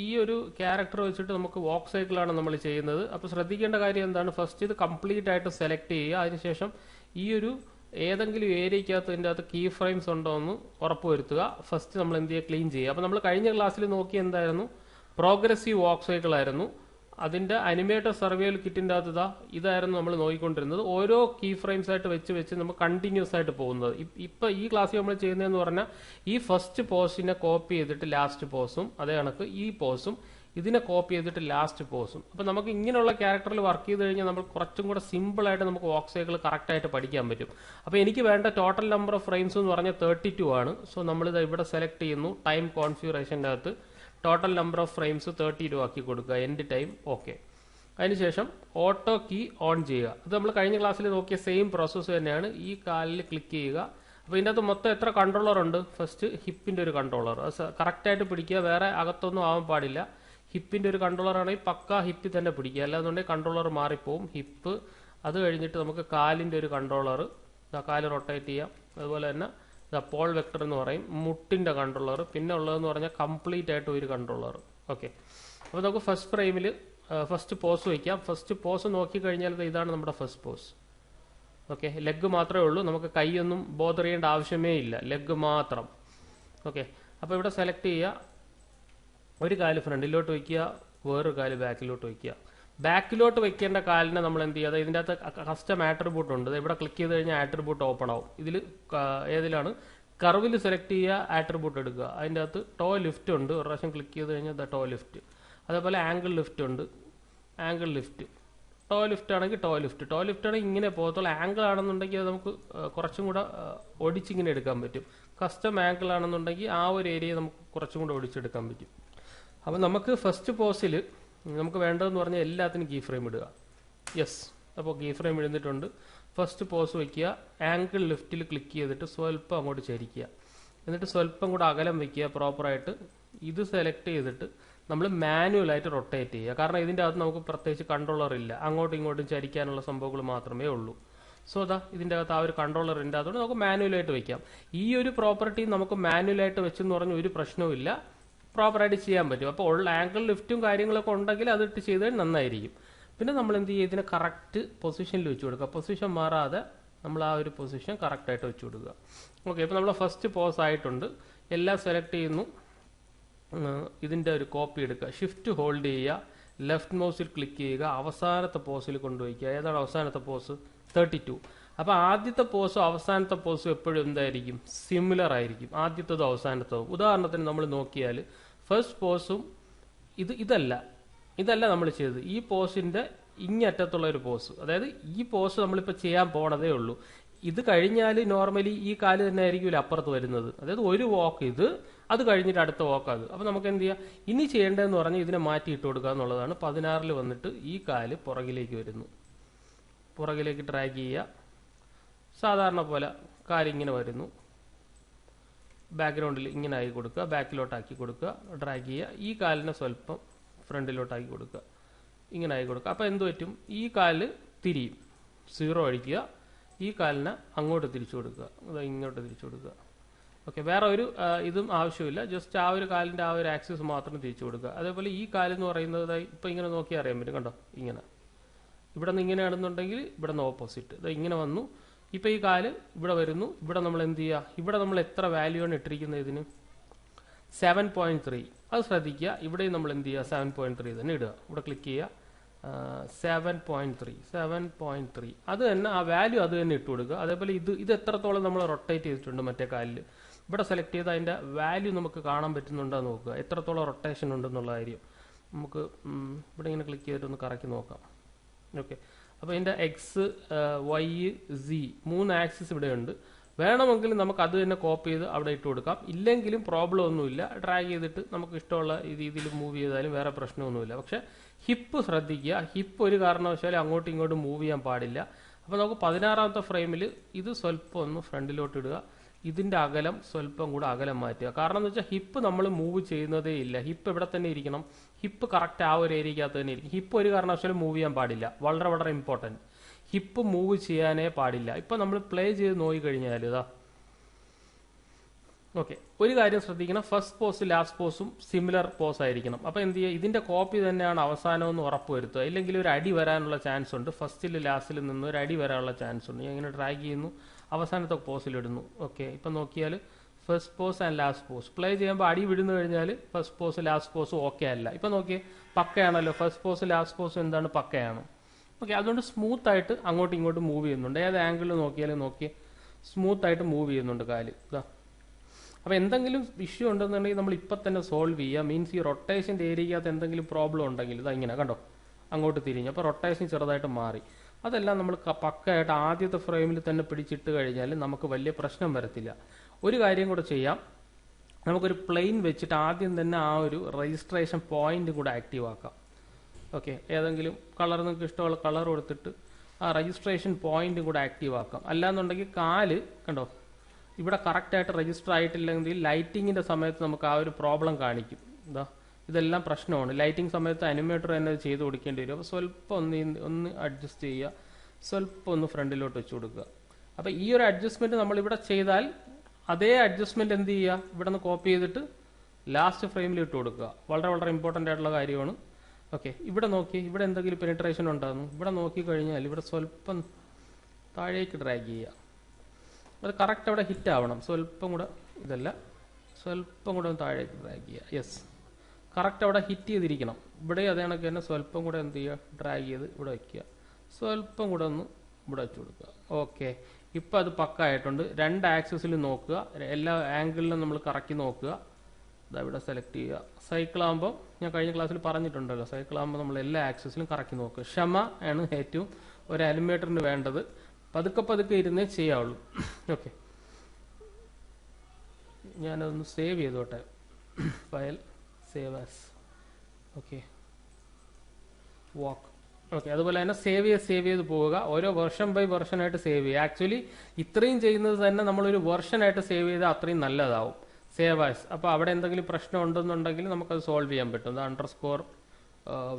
ഈ ഒരു ക്യാരക്ടർ വെച്ചിട്ട് നമുക്ക് വാക്ക് സൈക്കിളാണ് നമ്മൾ ചെയ്യുന്നത്. അപ്പോൾ ശ്രദ്ധിക്കേണ്ട കാര്യം എന്താണ്, ഫസ്റ്റ് ഇത് കംപ്ലീറ്റ് ആയിട്ട് സെലക്ട് ചെയ്യുക. അതിനുശേഷം ഈ ഒരു ഏതെങ്കിലും ഏരിയക്കകത്ത് ഇതിൻ്റെ അകത്ത് കീ ഫ്രെയിംസ് ഉണ്ടോ എന്ന് ഉറപ്പ് വരുത്തുക. ഫസ്റ്റ് നമ്മൾ എന്ത് ചെയ്യുക, ക്ലീൻ ചെയ്യുക. അപ്പോൾ നമ്മൾ കഴിഞ്ഞ ക്ലാസ്സിൽ നോക്കി എന്തായിരുന്നു, പ്രോഗ്രസീവ് വാക്ക് സൈക്കിൾ ആയിരുന്നു. അതിൻ്റെ അനിമേറ്റഡ് സർവൈവൽ കിറ്റിൻ്റെ അകത്ത് ഇതായിരുന്നു നമ്മൾ നോക്കിക്കൊണ്ടിരുന്നത്. ഓരോ കീ ഫ്രെയിംസ് ആയിട്ട് വെച്ച് നമുക്ക് കണ്ടിന്യൂസ് ആയിട്ട് പോകുന്നത്. ഇപ്പം ഈ ക്ലാസ്സിൽ നമ്മൾ ചെയ്യുന്നതെന്ന് പറഞ്ഞാൽ ഈ ഫസ്റ്റ് പോസിനെ കോപ്പി ചെയ്തിട്ട് ലാസ്റ്റ് പോസും, അതേ കണക്ക് ഈ പോസും ഇതിനെ കോപ്പി ചെയ്തിട്ട് ലാസ്റ്റ് പോസും. അപ്പം നമുക്ക് ഇങ്ങനെയുള്ള ക്യാരക്ടറിൽ വർക്ക് ചെയ്ത് കഴിഞ്ഞാൽ നമ്മൾ കുറച്ചും കൂടെ സിമ്പിളായിട്ട് നമുക്ക് വാക്ക് സൈക്കിൾ കറക്റ്റായിട്ട് പഠിക്കാൻ പറ്റും. അപ്പോൾ എനിക്ക് വേണ്ട ടോട്ടൽ നമ്പർ ഓഫ് ഫ്രെയിംസ് എന്ന് പറഞ്ഞാൽ 32 ആണ്. സോ നമ്മളിത് ഇവിടെ സെലക്ട് ചെയ്യുന്നു. ടൈം കോൺഫിഗറേഷൻ്റെ അകത്ത് ടോട്ടൽ നമ്പർ ഓഫ് ഫ്രെയിംസ് 32 ആക്കി കൊടുക്കുക. End time okay. അതിനുശേഷം ഓട്ടോ കീ ഓൺ ചെയ്യുക. അത് നമ്മൾ കഴിഞ്ഞ ക്ലാസ്സിൽ നോക്കിയ സെയിം പ്രോസസ്സ് തന്നെയാണ്. ഈ കാലിൽ ക്ലിക്ക് ചെയ്യുക. അപ്പോൾ ഇതിൻ്റെ അകത്ത് മൊത്തം എത്ര കൺട്രോളർ ഉണ്ട്, ഫസ്റ്റ് ഹിപ്പിൻ്റെ ഒരു കൺട്രോളർ, അത് കറക്റ്റായിട്ട് പിടിക്കുക, വേറെ അകത്തൊന്നും ആവാൻ പാടില്ല. ഹിപ്പിൻ്റെ ഒരു കൺട്രോളർ ആണെങ്കിൽ പക്ക ഹിപ്പിൽ തന്നെ പിടിക്കുക, അല്ലാന്നുണ്ടെങ്കിൽ കൺട്രോളർ മാറിപ്പോവും. ഹിപ്പ്, അത് കഴിഞ്ഞിട്ട് നമുക്ക് കാലിൻ്റെ ഒരു കൺട്രോളർ, കാല് റൊട്ടേറ്റ് ചെയ്യാം. അതുപോലെ തന്നെ പോൾ വെക്ടർ എന്ന് പറയും, മുട്ടിൻ്റെ കൺട്രോളർ. പിന്നെ ഉള്ളതെന്ന് പറഞ്ഞാൽ കംപ്ലീറ്റ് ആയിട്ട് ഒരു കൺട്രോളർ. ഓക്കെ. അപ്പോൾ നമുക്ക് ഫസ്റ്റ് ഫ്രെയിമിൽ ഫസ്റ്റ് പോസ് വയ്ക്കാം. ഫസ്റ്റ് പോസ് നോക്കിക്കഴിഞ്ഞാൽ ഇതാണ് നമ്മുടെ ഫസ്റ്റ് പോസ്. ഓക്കെ, ലെഗ് മാത്രമേ ഉള്ളൂ, നമുക്ക് കൈയൊന്നും ബോധർ ചെയ്യേണ്ട ആവശ്യമേ ഇല്ല, ലെഗ് മാത്രം. ഓക്കെ. അപ്പോൾ ഇവിടെ സെലക്ട് ചെയ്യുക, ഒരു കാല് ഫ്രണ്ടിലോട്ട് വയ്ക്കുക, വേറൊരു കാല് ബാക്കിലോട്ട് വയ്ക്കുക. ബാക്കിലോട്ട് വെക്കേണ്ട കാലിനെ നമ്മൾ എന്ത് ചെയ്യുക, ഇതിൻ്റെ അകത്ത് കസ്റ്റം ആട്രിബ്യൂട്ട് ഉണ്ട്. ഇവിടെ ക്ലിക്ക് ചെയ്ത് കഴിഞ്ഞാൽ ആട്രിബ്യൂട്ട് ഓപ്പൺ ആവും. ഇതിൽ ഏതിലാണ്, കർവിൽ സെലക്ട് ചെയ്യുക, ആട്രിബ്യൂട്ട് എടുക്കുക. അതിൻ്റെ അകത്ത് ടോ ലിഫ്റ്റ് ഉണ്ട്, ഒരു പ്രാവശ്യം ക്ലിക്ക് ചെയ്ത് കഴിഞ്ഞാൽ ടോ ലിഫ്റ്റ്. അതേപോലെ ആംഗിൾ ലിഫ്റ്റ് ഉണ്ട്, ആംഗിൾ ലിഫ്റ്റ്. ടോ ലിഫ്റ്റ് ആണെങ്കിൽ ടോ ലിഫ്റ്റ്, ടോ ലിഫ്റ്റ് ആണെങ്കിൽ ഇങ്ങനെ പോകത്തുള്ളൂ. ആംഗിൾ ആണെന്നുണ്ടെങ്കിൽ അത് നമുക്ക് കുറച്ചും കൂടെ ഒടിച്ചിങ്ങനെ എടുക്കാൻ പറ്റും. കസ്റ്റം ആംഗിൾ ആണെന്നുണ്ടെങ്കിൽ ആ ഒരു ഏരിയ നമുക്ക് കുറച്ചും കൂടെ ഒടിച്ചെടുക്കാൻ പറ്റും. അപ്പം നമുക്ക് ഫസ്റ്റ് പോസിൽ നമുക്ക് വേണ്ടതെന്ന് പറഞ്ഞാൽ എല്ലാത്തിനും കീ ഫ്രെയിം ഇടുക. യെസ്, അപ്പോൾ കീ ഫ്രെയിം എഴുതിയിട്ടുണ്ട്. ഫസ്റ്റ് പോസ് വയ്ക്കുക, ആംഗിൾ ലിഫ്റ്റിൽ ക്ലിക്ക് ചെയ്തിട്ട് സ്വല്പം അങ്ങോട്ട് ചരിക്കുക. എന്നിട്ട് സ്വല്പം കൂടെ അകലം വയ്ക്കുക പ്രോപ്പറായിട്ട്. ഇത് സെലക്ട് ചെയ്തിട്ട് നമ്മൾ മാനുവലായിട്ട് റൊട്ടേറ്റ് ചെയ്യുക. കാരണം ഇതിൻ്റെ അകത്ത് നമുക്ക് പ്രത്യേകിച്ച് കൺട്രോളർ ഇല്ല, അങ്ങോട്ടും ഇങ്ങോട്ടും ചരിക്കാനുള്ള സംഭവങ്ങൾ മാത്രമേ ഉള്ളൂ. സോ ഇതിൻ്റെ അകത്ത് ആ ഒരു കൺട്രോളർ ഉണ്ട്, അതുകൊണ്ട് നമുക്ക് മാനുവലായിട്ട് വയ്ക്കാം. ഈ ഒരു പ്രോപ്പർട്ടി നമുക്ക് മാനുവലായിട്ട് വെച്ചെന്ന് പറഞ്ഞാൽ ഒരു പ്രശ്നവും ഇല്ല, പ്രോപ്പറായിട്ട് ചെയ്യാൻ പറ്റും. അപ്പോൾ ഉള്ള ആംഗിൾ ലിഫ്റ്റും കാര്യങ്ങളൊക്കെ ഉണ്ടെങ്കിൽ അതിട്ട് ചെയ്താൽ നന്നായിരിക്കും. പിന്നെ നമ്മൾ എന്ത് ചെയ്യുക, ഇതിനെ കറക്റ്റ് പൊസിഷനിൽ വെച്ച് കൊടുക്കുക. പൊസിഷൻ മാറാതെ നമ്മൾ ആ ഒരു പൊസിഷൻ കറക്റ്റായിട്ട് വെച്ച് കൊടുക്കുക. ഓക്കെ. ഇപ്പോൾ നമ്മൾ ഫസ്റ്റ് പോസ് ആയിട്ടുണ്ട്, എല്ലാം സെലക്ട് ചെയ്യുന്നു. ഇതിൻ്റെ ഒരു കോപ്പി എടുക്കുക, ഷിഫ്റ്റ് ഹോൾഡ് ചെയ്യുക, ലെഫ്റ്റ് മൗസിൽ ക്ലിക്ക് ചെയ്യുക, അവസാനത്തെ പോസിൽ കൊണ്ടുവയ്ക്കുക. ഏതാണ് അവസാനത്തെ പോസ്, 32. അപ്പോൾ ആദ്യത്തെ പോസും അവസാനത്തെ പോസും എപ്പോഴും എന്തായിരിക്കും, സിമിലർ ആയിരിക്കും, ആദ്യത്തതും അവസാനത്തതും. ഉദാഹരണത്തിന് നമ്മൾ നോക്കിയാൽ ഫസ്റ്റ് പോസും ഇതല്ല നമ്മൾ ചെയ്തത്. ഈ പോസിൻ്റെ ഇങ്ങറ്റത്തുള്ള ഒരു പോസ്, അതായത് ഈ പോസ് നമ്മളിപ്പോൾ ചെയ്യാൻ പോണതേ ഉള്ളൂ. ഇത് കഴിഞ്ഞാൽ നോർമലി ഈ കാല് തന്നെ ആയിരിക്കില്ല അപ്പുറത്ത് വരുന്നത്. അതായത് ഒരു വാക്ക് ഇത്, അത് കഴിഞ്ഞിട്ട് അടുത്ത വാക്ക് അത്. അപ്പോൾ നമുക്ക് എന്ത് ചെയ്യാം, ഇനി ചെയ്യേണ്ടതെന്ന് പറഞ്ഞാൽ ഇതിനെ മാറ്റി ഇട്ട് കൊടുക്കുക എന്നുള്ളതാണ്. 16 വന്നിട്ട് ഈ കാല് പുറകിലേക്ക് വരുന്നു, പുറകിലേക്ക് ഡ്രാഗ് ചെയ്യുക. സാധാരണ പോലെ കാലിങ്ങനെ വരുന്നു, ബാക്ക്ഗ്രൗണ്ടിൽ ഇങ്ങനെ ആക്കി കൊടുക്കുക, ബാക്കിലോട്ടാക്കി കൊടുക്കുക, ഡ്രാഗ് ചെയ്യുക. ഈ കാലിനെ സ്വല്പം ഫ്രണ്ടിലോട്ടാക്കി കൊടുക്കുക, ഇങ്ങനെ ആക്കി കൊടുക്കുക. അപ്പോൾ എന്ത് പറ്റും, ഈ കാല് തിരിയും, 0 അടിക്കുക, ഈ കാലിനെ അങ്ങോട്ട് തിരിച്ചു കൊടുക്കുക, അത് ഇങ്ങോട്ട് തിരിച്ചു കൊടുക്കുക. ഓക്കെ. വേറെ ഒരു ഇതും ആവശ്യമില്ല, ജസ്റ്റ് ആ ഒരു കാലിൻ്റെ ആ ഒരു ആക്സിസ് മാത്രം തിരിച്ചു കൊടുക്കുക. അതേപോലെ ഈ കാലെന്ന് പറയുന്നത് ഇപ്പോൾ ഇങ്ങനെ നോക്കിയാൽ അറിയാൻ പറ്റും, കണ്ടോ, ഇങ്ങനെ ഇവിടെ നിന്ന് ഇങ്ങനെയാണെന്നുണ്ടെങ്കിൽ ഇവിടെ നിന്ന് ഓപ്പോസിറ്റ് ഇത് ഇങ്ങനെ വന്നു. ഇപ്പോൾ ഈ കാല് ഇവിടെ വരുന്നു, ഇവിടെ നമ്മൾ എന്ത് ചെയ്യുക, ഇവിടെ നമ്മൾ എത്ര വാല്യൂ ആണ് ഇട്ടിരിക്കുന്നത് ഇതിന്, 7.3. അത് ശ്രദ്ധിക്കുക, ഇവിടെയും നമ്മൾ എന്ത് ചെയ്യുക, 7.3 തന്നെ ഇടുക. ഇവിടെ ക്ലിക്ക് ചെയ്യുക, 7.3 അത് തന്നെ, ആ വാല്യൂ അത് തന്നെ ഇട്ട് കൊടുക്കുക. അതേപോലെ ഇത് എത്രത്തോളം നമ്മൾ റൊട്ടേറ്റ് ചെയ്തിട്ടുണ്ട് മറ്റേ കാലിൽ, ഇവിടെ സെലക്ട് ചെയ്ത് അതിൻ്റെ വാല്യൂ നമുക്ക് കാണാൻ പറ്റുന്നുണ്ടോ നോക്കുക, എത്രത്തോളം റൊട്ടേഷൻ ഉണ്ടെന്നുള്ള കാര്യം നമുക്ക് ഇവിടെ ഇങ്ങനെ ക്ലിക്ക് ചെയ്തിട്ടൊന്ന് കറക്കി നോക്കാം. ഓക്കെ. അപ്പോൾ ഇതിൻ്റെ എക്സ്, വൈ, സി 3 ആക്സിസ് ഇവിടെ ഉണ്ട്. വേണമെങ്കിൽ നമുക്ക് അത് തന്നെ കോപ്പി ചെയ്ത് അവിടെ ഇട്ട് കൊടുക്കാം, ഇല്ലെങ്കിലും പ്രോബ്ലം ഒന്നുമില്ല. ഡ്രാഗ് ചെയ്തിട്ട് നമുക്ക് ഇഷ്ടമുള്ള രീതിയിൽ മൂവ് ചെയ്താലും വേറെ പ്രശ്നമൊന്നുമില്ല. പക്ഷേ ഹിപ്പ് ശ്രദ്ധിക്കുക, ഹിപ്പ് ഒരു കാരണവശാലും അങ്ങോട്ടും ഇങ്ങോട്ടും മൂവ് ചെയ്യാൻ പാടില്ല. അപ്പോൾ നമുക്ക് 16ാമത്തെ ഫ്രെയിമിൽ ഇത് സ്വല്പം ഒന്ന് ഫ്രണ്ടിലോട്ട് ഇടുക, ഇതിൻ്റെ അകലം സ്വല്പം കൂടെ അകലം മാറ്റുക. കാരണം എന്ന് വെച്ചാൽ ഹിപ്പ് നമ്മൾ മൂവ് ചെയ്യുന്നതേ ഇല്ല, ഹിപ്പ് ഇവിടെ തന്നെ ഇരിക്കണം, ഹിപ്പ് കറക്റ്റ് ആ ഒരു ഏരിയക്കകത്ത് തന്നെ ഇരിക്കും. ഹിപ്പ് ഒരു കാരണവശാലും മൂവ് ചെയ്യാൻ പാടില്ല, വളരെ വളരെ ഇമ്പോർട്ടൻറ്റ്. ഹിപ്പ് മൂവ് ചെയ്യാനേ പാടില്ല. ഇപ്പം നമ്മൾ പ്ലേ ചെയ്ത് നോക്കിക്കഴിഞ്ഞാൽ ഓക്കെ, ഒരു കാര്യം ശ്രദ്ധിക്കണം, ഫസ്റ്റ് പോസ് ലാസ്റ്റ് പോസും സിമിലർ പോസ് ആയിരിക്കണം. അപ്പോൾ എന്ത് ചെയ്യുക, ഇതിന്റെ കോപ്പി തന്നെയാണ് അവസാനമെന്ന് ഉറപ്പ് വരുത്തുക. ഇല്ലെങ്കിൽ ഒരു അടി വരാനുള്ള ചാൻസ് ഉണ്ട്. ഫസ്റ്റിൽ ലാസ്റ്റിൽ നിന്ന് ഒരു അടി വരാനുള്ള ചാൻസ് ഉണ്ട്. ഞാൻ ഇങ്ങനെ ഡ്രാഗ് ചെയ്യുന്നു, അവസാനത്തെ പോസിലിടുന്നു. ഓക്കെ, ഇപ്പം നോക്കിയാൽ first pose and last pose play ചെയ്യുമ്പോൾ അടി വിടുന്നു കഴിഞ്ഞാൽ first pose last pose okay അല്ല. ഇപ്പം നോക്കിയേ, പക്കയാണല്ലോ, ഫസ്റ്റ് പോസ് ലാസ്റ്റ് പോസ് എന്താണ്, പക്കയാണ്. ഓക്കെ, അതുകൊണ്ട് സ്മൂത്ത് ആയിട്ട് അങ്ങോട്ടും ഇങ്ങോട്ടും മൂവ് ചെയ്യുന്നുണ്ട്. ഏത് ആംഗിളിൽ നോക്കിയാലും സ്മൂത്ത് ആയിട്ട് മൂവ് ചെയ്യുന്നുണ്ട് കാല്. ഇതാ, അപ്പോൾ എന്തെങ്കിലും ഇഷ്യൂ ഉണ്ടെന്നുണ്ടെങ്കിൽ നമ്മൾ ഇപ്പം തന്നെ സോൾവ് ചെയ്യുക. മീൻസ് ഈ റൊട്ടേഷൻ്റെ ഏരിയക്കകത്ത് എന്തെങ്കിലും പ്രോബ്ലം ഉണ്ടെങ്കിൽ ഇതാ ഇങ്ങനെ കണ്ടോ, അങ്ങോട്ട് തിരിഞ്ഞു, അപ്പോൾ റൊട്ടേഷൻ ചെറുതായിട്ട് മാറി. അതെല്ലാം നമ്മൾ പക്കയായിട്ട് ആദ്യത്തെ ഫ്രെയിമിൽ തന്നെ പിടിച്ചിട്ട് കഴിഞ്ഞാൽ നമുക്ക് വലിയ പ്രശ്നം വരത്തില്ല. ഒരു കാര്യം കൂടെ ചെയ്യാം, നമുക്കൊരു പ്ലെയിൻ വെച്ചിട്ട് ആദ്യം തന്നെ ആ ഒരു രജിസ്ട്രേഷൻ പോയിന്റ് കൂടെ ആക്റ്റീവ് ആക്കാം. ഓക്കെ, ഏതെങ്കിലും കളർ നിങ്ങൾക്ക് ഇഷ്ടമുള്ള കളർ കൊടുത്തിട്ട് ആ രജിസ്ട്രേഷൻ പോയിന്റ് കൂടെ ആക്റ്റീവ് ആക്കാം. അല്ലാന്നുണ്ടെങ്കിൽ കാല് കണ്ടോ ഇവിടെ കറക്റ്റായിട്ട് രജിസ്റ്റർ ആയിട്ടില്ലെങ്കിൽ ലൈറ്റിങ്ങിൻ്റെ സമയത്ത് നമുക്ക് ആ ഒരു പ്രോബ്ലം കാണിക്കും. ഇതെല്ലാം പ്രശ്നമാണ്. ലൈറ്റിംഗ് സമയത്ത് അനിമേറ്റർ തന്നെ ചെയ്ത് കൊടുക്കേണ്ടി വരും. അപ്പോൾ സ്വല്പം ഒന്ന് അഡ്ജസ്റ്റ് ചെയ്യുക, സ്വല്പം ഒന്ന് ഫ്രണ്ടിലോട്ട് വെച്ച് കൊടുക്കുക. അപ്പോൾ ഈ ഒരു അഡ്ജസ്റ്റ്മെൻറ്റ് നമ്മളിവിടെ ചെയ്താൽ അതേ അഡ്ജസ്റ്റ്മെൻറ്റ് എന്ത് ചെയ്യുക, ഇവിടെ നിന്ന് കോപ്പി ചെയ്തിട്ട് ലാസ്റ്റ് ഫ്രെയിമിൽ ഇട്ട് കൊടുക്കുക. വളരെ വളരെ ഇമ്പോർട്ടൻ്റ് ആയിട്ടുള്ള കാര്യമാണ്. ഓക്കെ, ഇവിടെ നോക്കി, ഇവിടെ എന്തെങ്കിലും പെനിട്രേഷൻ ഉണ്ടാകുന്നു, ഇവിടെ നോക്കിക്കഴിഞ്ഞാൽ ഇവിടെ സ്വല്പം താഴേക്ക് ഡ്രാഗ് ചെയ്യുക. അത് കറക്റ്റ് അവിടെ ഹിറ്റ് ആവണം. സ്വല്പം കൂടെ ഇതല്ല, സ്വല്പം കൂടെ ഒന്ന് താഴേക്ക് ഡ്രാഗ് ചെയ്യുക. യെസ്, കറക്റ്റ് അവിടെ ഹിറ്റ് ചെയ്തിരിക്കണം. ഇവിടെ അതേ കണക്ക് തന്നെ സ്വല്പം കൂടെ എന്ത് ചെയ്യുക, ഡ്രാഗ് ചെയ്ത് ഇവിടെ വയ്ക്കുക. സ്വല്പം കൂടെ ഒന്ന് ഇവിടെ വെച്ച് കൊടുക്കുക. ഓക്കെ, ഇപ്പം അത് പക്കായിട്ടുണ്ട്. രണ്ട് ആക്സിസിലും നോക്കുക, എല്ലാ ആംഗിളിലും നമ്മൾ കറക്കി നോക്കുക. ഇതാ ഇവിടെ സെലക്ട് ചെയ്യുക. സൈക്കിൾ ആകുമ്പോൾ ഞാൻ കഴിഞ്ഞ ക്ലാസ്സിൽ പറഞ്ഞിട്ടുണ്ടല്ലോ, സൈക്കിൾ ആകുമ്പോൾ നമ്മൾ എല്ലാ ആക്സിസിലും കറക്കി നോക്കുക. ക്ഷമ ആണ് ഏറ്റവും ഒരു അനിമേറ്ററിന് വേണ്ടത്. പതുക്കെ പതുക്കെ ഇരുന്നേ ചെയ്യാവുള്ളൂ. ഓക്കെ, ഞാനതൊന്ന് സേവ് ചെയ്തോട്ടെ. File save as. ഓക്കെ, വാക്ക്. ഓക്കെ, അതുപോലെ തന്നെ സേവ് ചെയ്ത് പോവുക. ഓരോ വെർഷൻ ബൈ വെർഷനായിട്ട് സേവ് ചെയ്യുക. ആക്ച്വലി ഇത്രയും ചെയ്യുന്നത് തന്നെ നമ്മളൊരു വെർഷനായിട്ട് സേവ് ചെയ്താൽ അത്രയും നല്ലതാവും. Save as. അപ്പോൾ അവിടെ എന്തെങ്കിലും പ്രശ്നം ഉണ്ടെന്നുണ്ടെങ്കിൽ നമുക്കത് സോൾവ് ചെയ്യാൻ പറ്റും.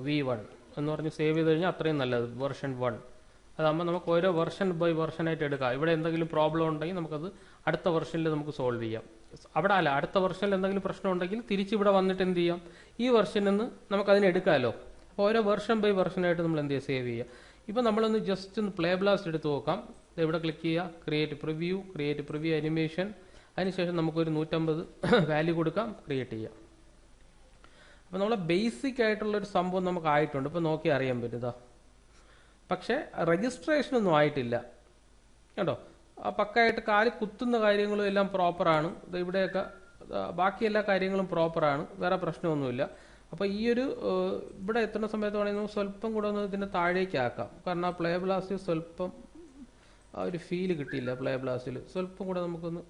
_V1 എന്ന് പറഞ്ഞ് സേവ് ചെയ്ത് കഴിഞ്ഞാൽ അത്രയും നല്ലത്. വെർഷൻ 1 അതാകുമ്പോൾ നമുക്ക് ഓരോ വെർഷൻ ബൈ വെർഷനായിട്ട് എടുക്കാം. ഇവിടെ എന്തെങ്കിലും പ്രോബ്ലം ഉണ്ടെങ്കിൽ നമുക്കത് അടുത്ത വെർഷനിൽ നമുക്ക് സോൾവ് ചെയ്യാം. അവിടെ അല്ല, അടുത്ത വെർഷനിൽ എന്തെങ്കിലും പ്രശ്നം ഉണ്ടെങ്കിൽ തിരിച്ചിവിടെ വന്നിട്ട് എന്ത് ചെയ്യാം, ഈ വെർഷനിൽ നിന്ന് നമുക്കതിനെ എടുക്കാമല്ലോ. അപ്പോൾ ഓരോ വെർഷൻ ബൈ വെർഷനായിട്ട് നമ്മൾ എന്ത് ചെയ്യുക, സേവ് ചെയ്യുക. ഇപ്പോൾ നമ്മളൊന്ന് ജസ്റ്റ് ഒന്ന് പ്ലേ ബ്ലാസ്റ്റ് എടുത്ത് നോക്കാം. ഇവിടെ ക്ലിക്ക് ചെയ്യുക, ക്രിയേറ്റ് പ്രിവ്യൂ അനിമേഷൻ. അതിനുശേഷം നമുക്കൊരു 150 വാല്യൂ കൊടുക്കാം, ക്രിയേറ്റ് ചെയ്യാം. അപ്പോൾ നമ്മളെ ബേസിക് ആയിട്ടുള്ളൊരു സംഭവം നമുക്ക് ആയിട്ടുണ്ട്. ഇപ്പോൾ നോക്കി അറിയാൻ പറ്റും. പക്ഷേ രജിസ്ട്രേഷനൊന്നും ആയിട്ടില്ല കേട്ടോ. ആ പക്കായിട്ട് കാല് കുത്തുന്ന കാര്യങ്ങളും എല്ലാം പ്രോപ്പറാണ്. ഇവിടെയൊക്കെ ബാക്കി എല്ലാ കാര്യങ്ങളും പ്രോപ്പറാണ്, വേറെ പ്രശ്നമൊന്നുമില്ല. അപ്പോൾ ഈ ഒരു ഇവിടെ എത്തുന്ന സമയത്ത് വേണമെങ്കിൽ സ്വല്പം കൂടെ ഒന്ന് ഇതിൻ്റെ താഴേക്ക് ആക്കാം. കാരണം ആ പ്ലേ ബ്ലാസ്റ്റിൽ സ്വല്പം ആ ഒരു ഫീല് കിട്ടിയില്ല. പ്ലേ ബ്ലാസ്റ്റിൽ സ്വല്പം കൂടെ നമുക്കൊന്ന്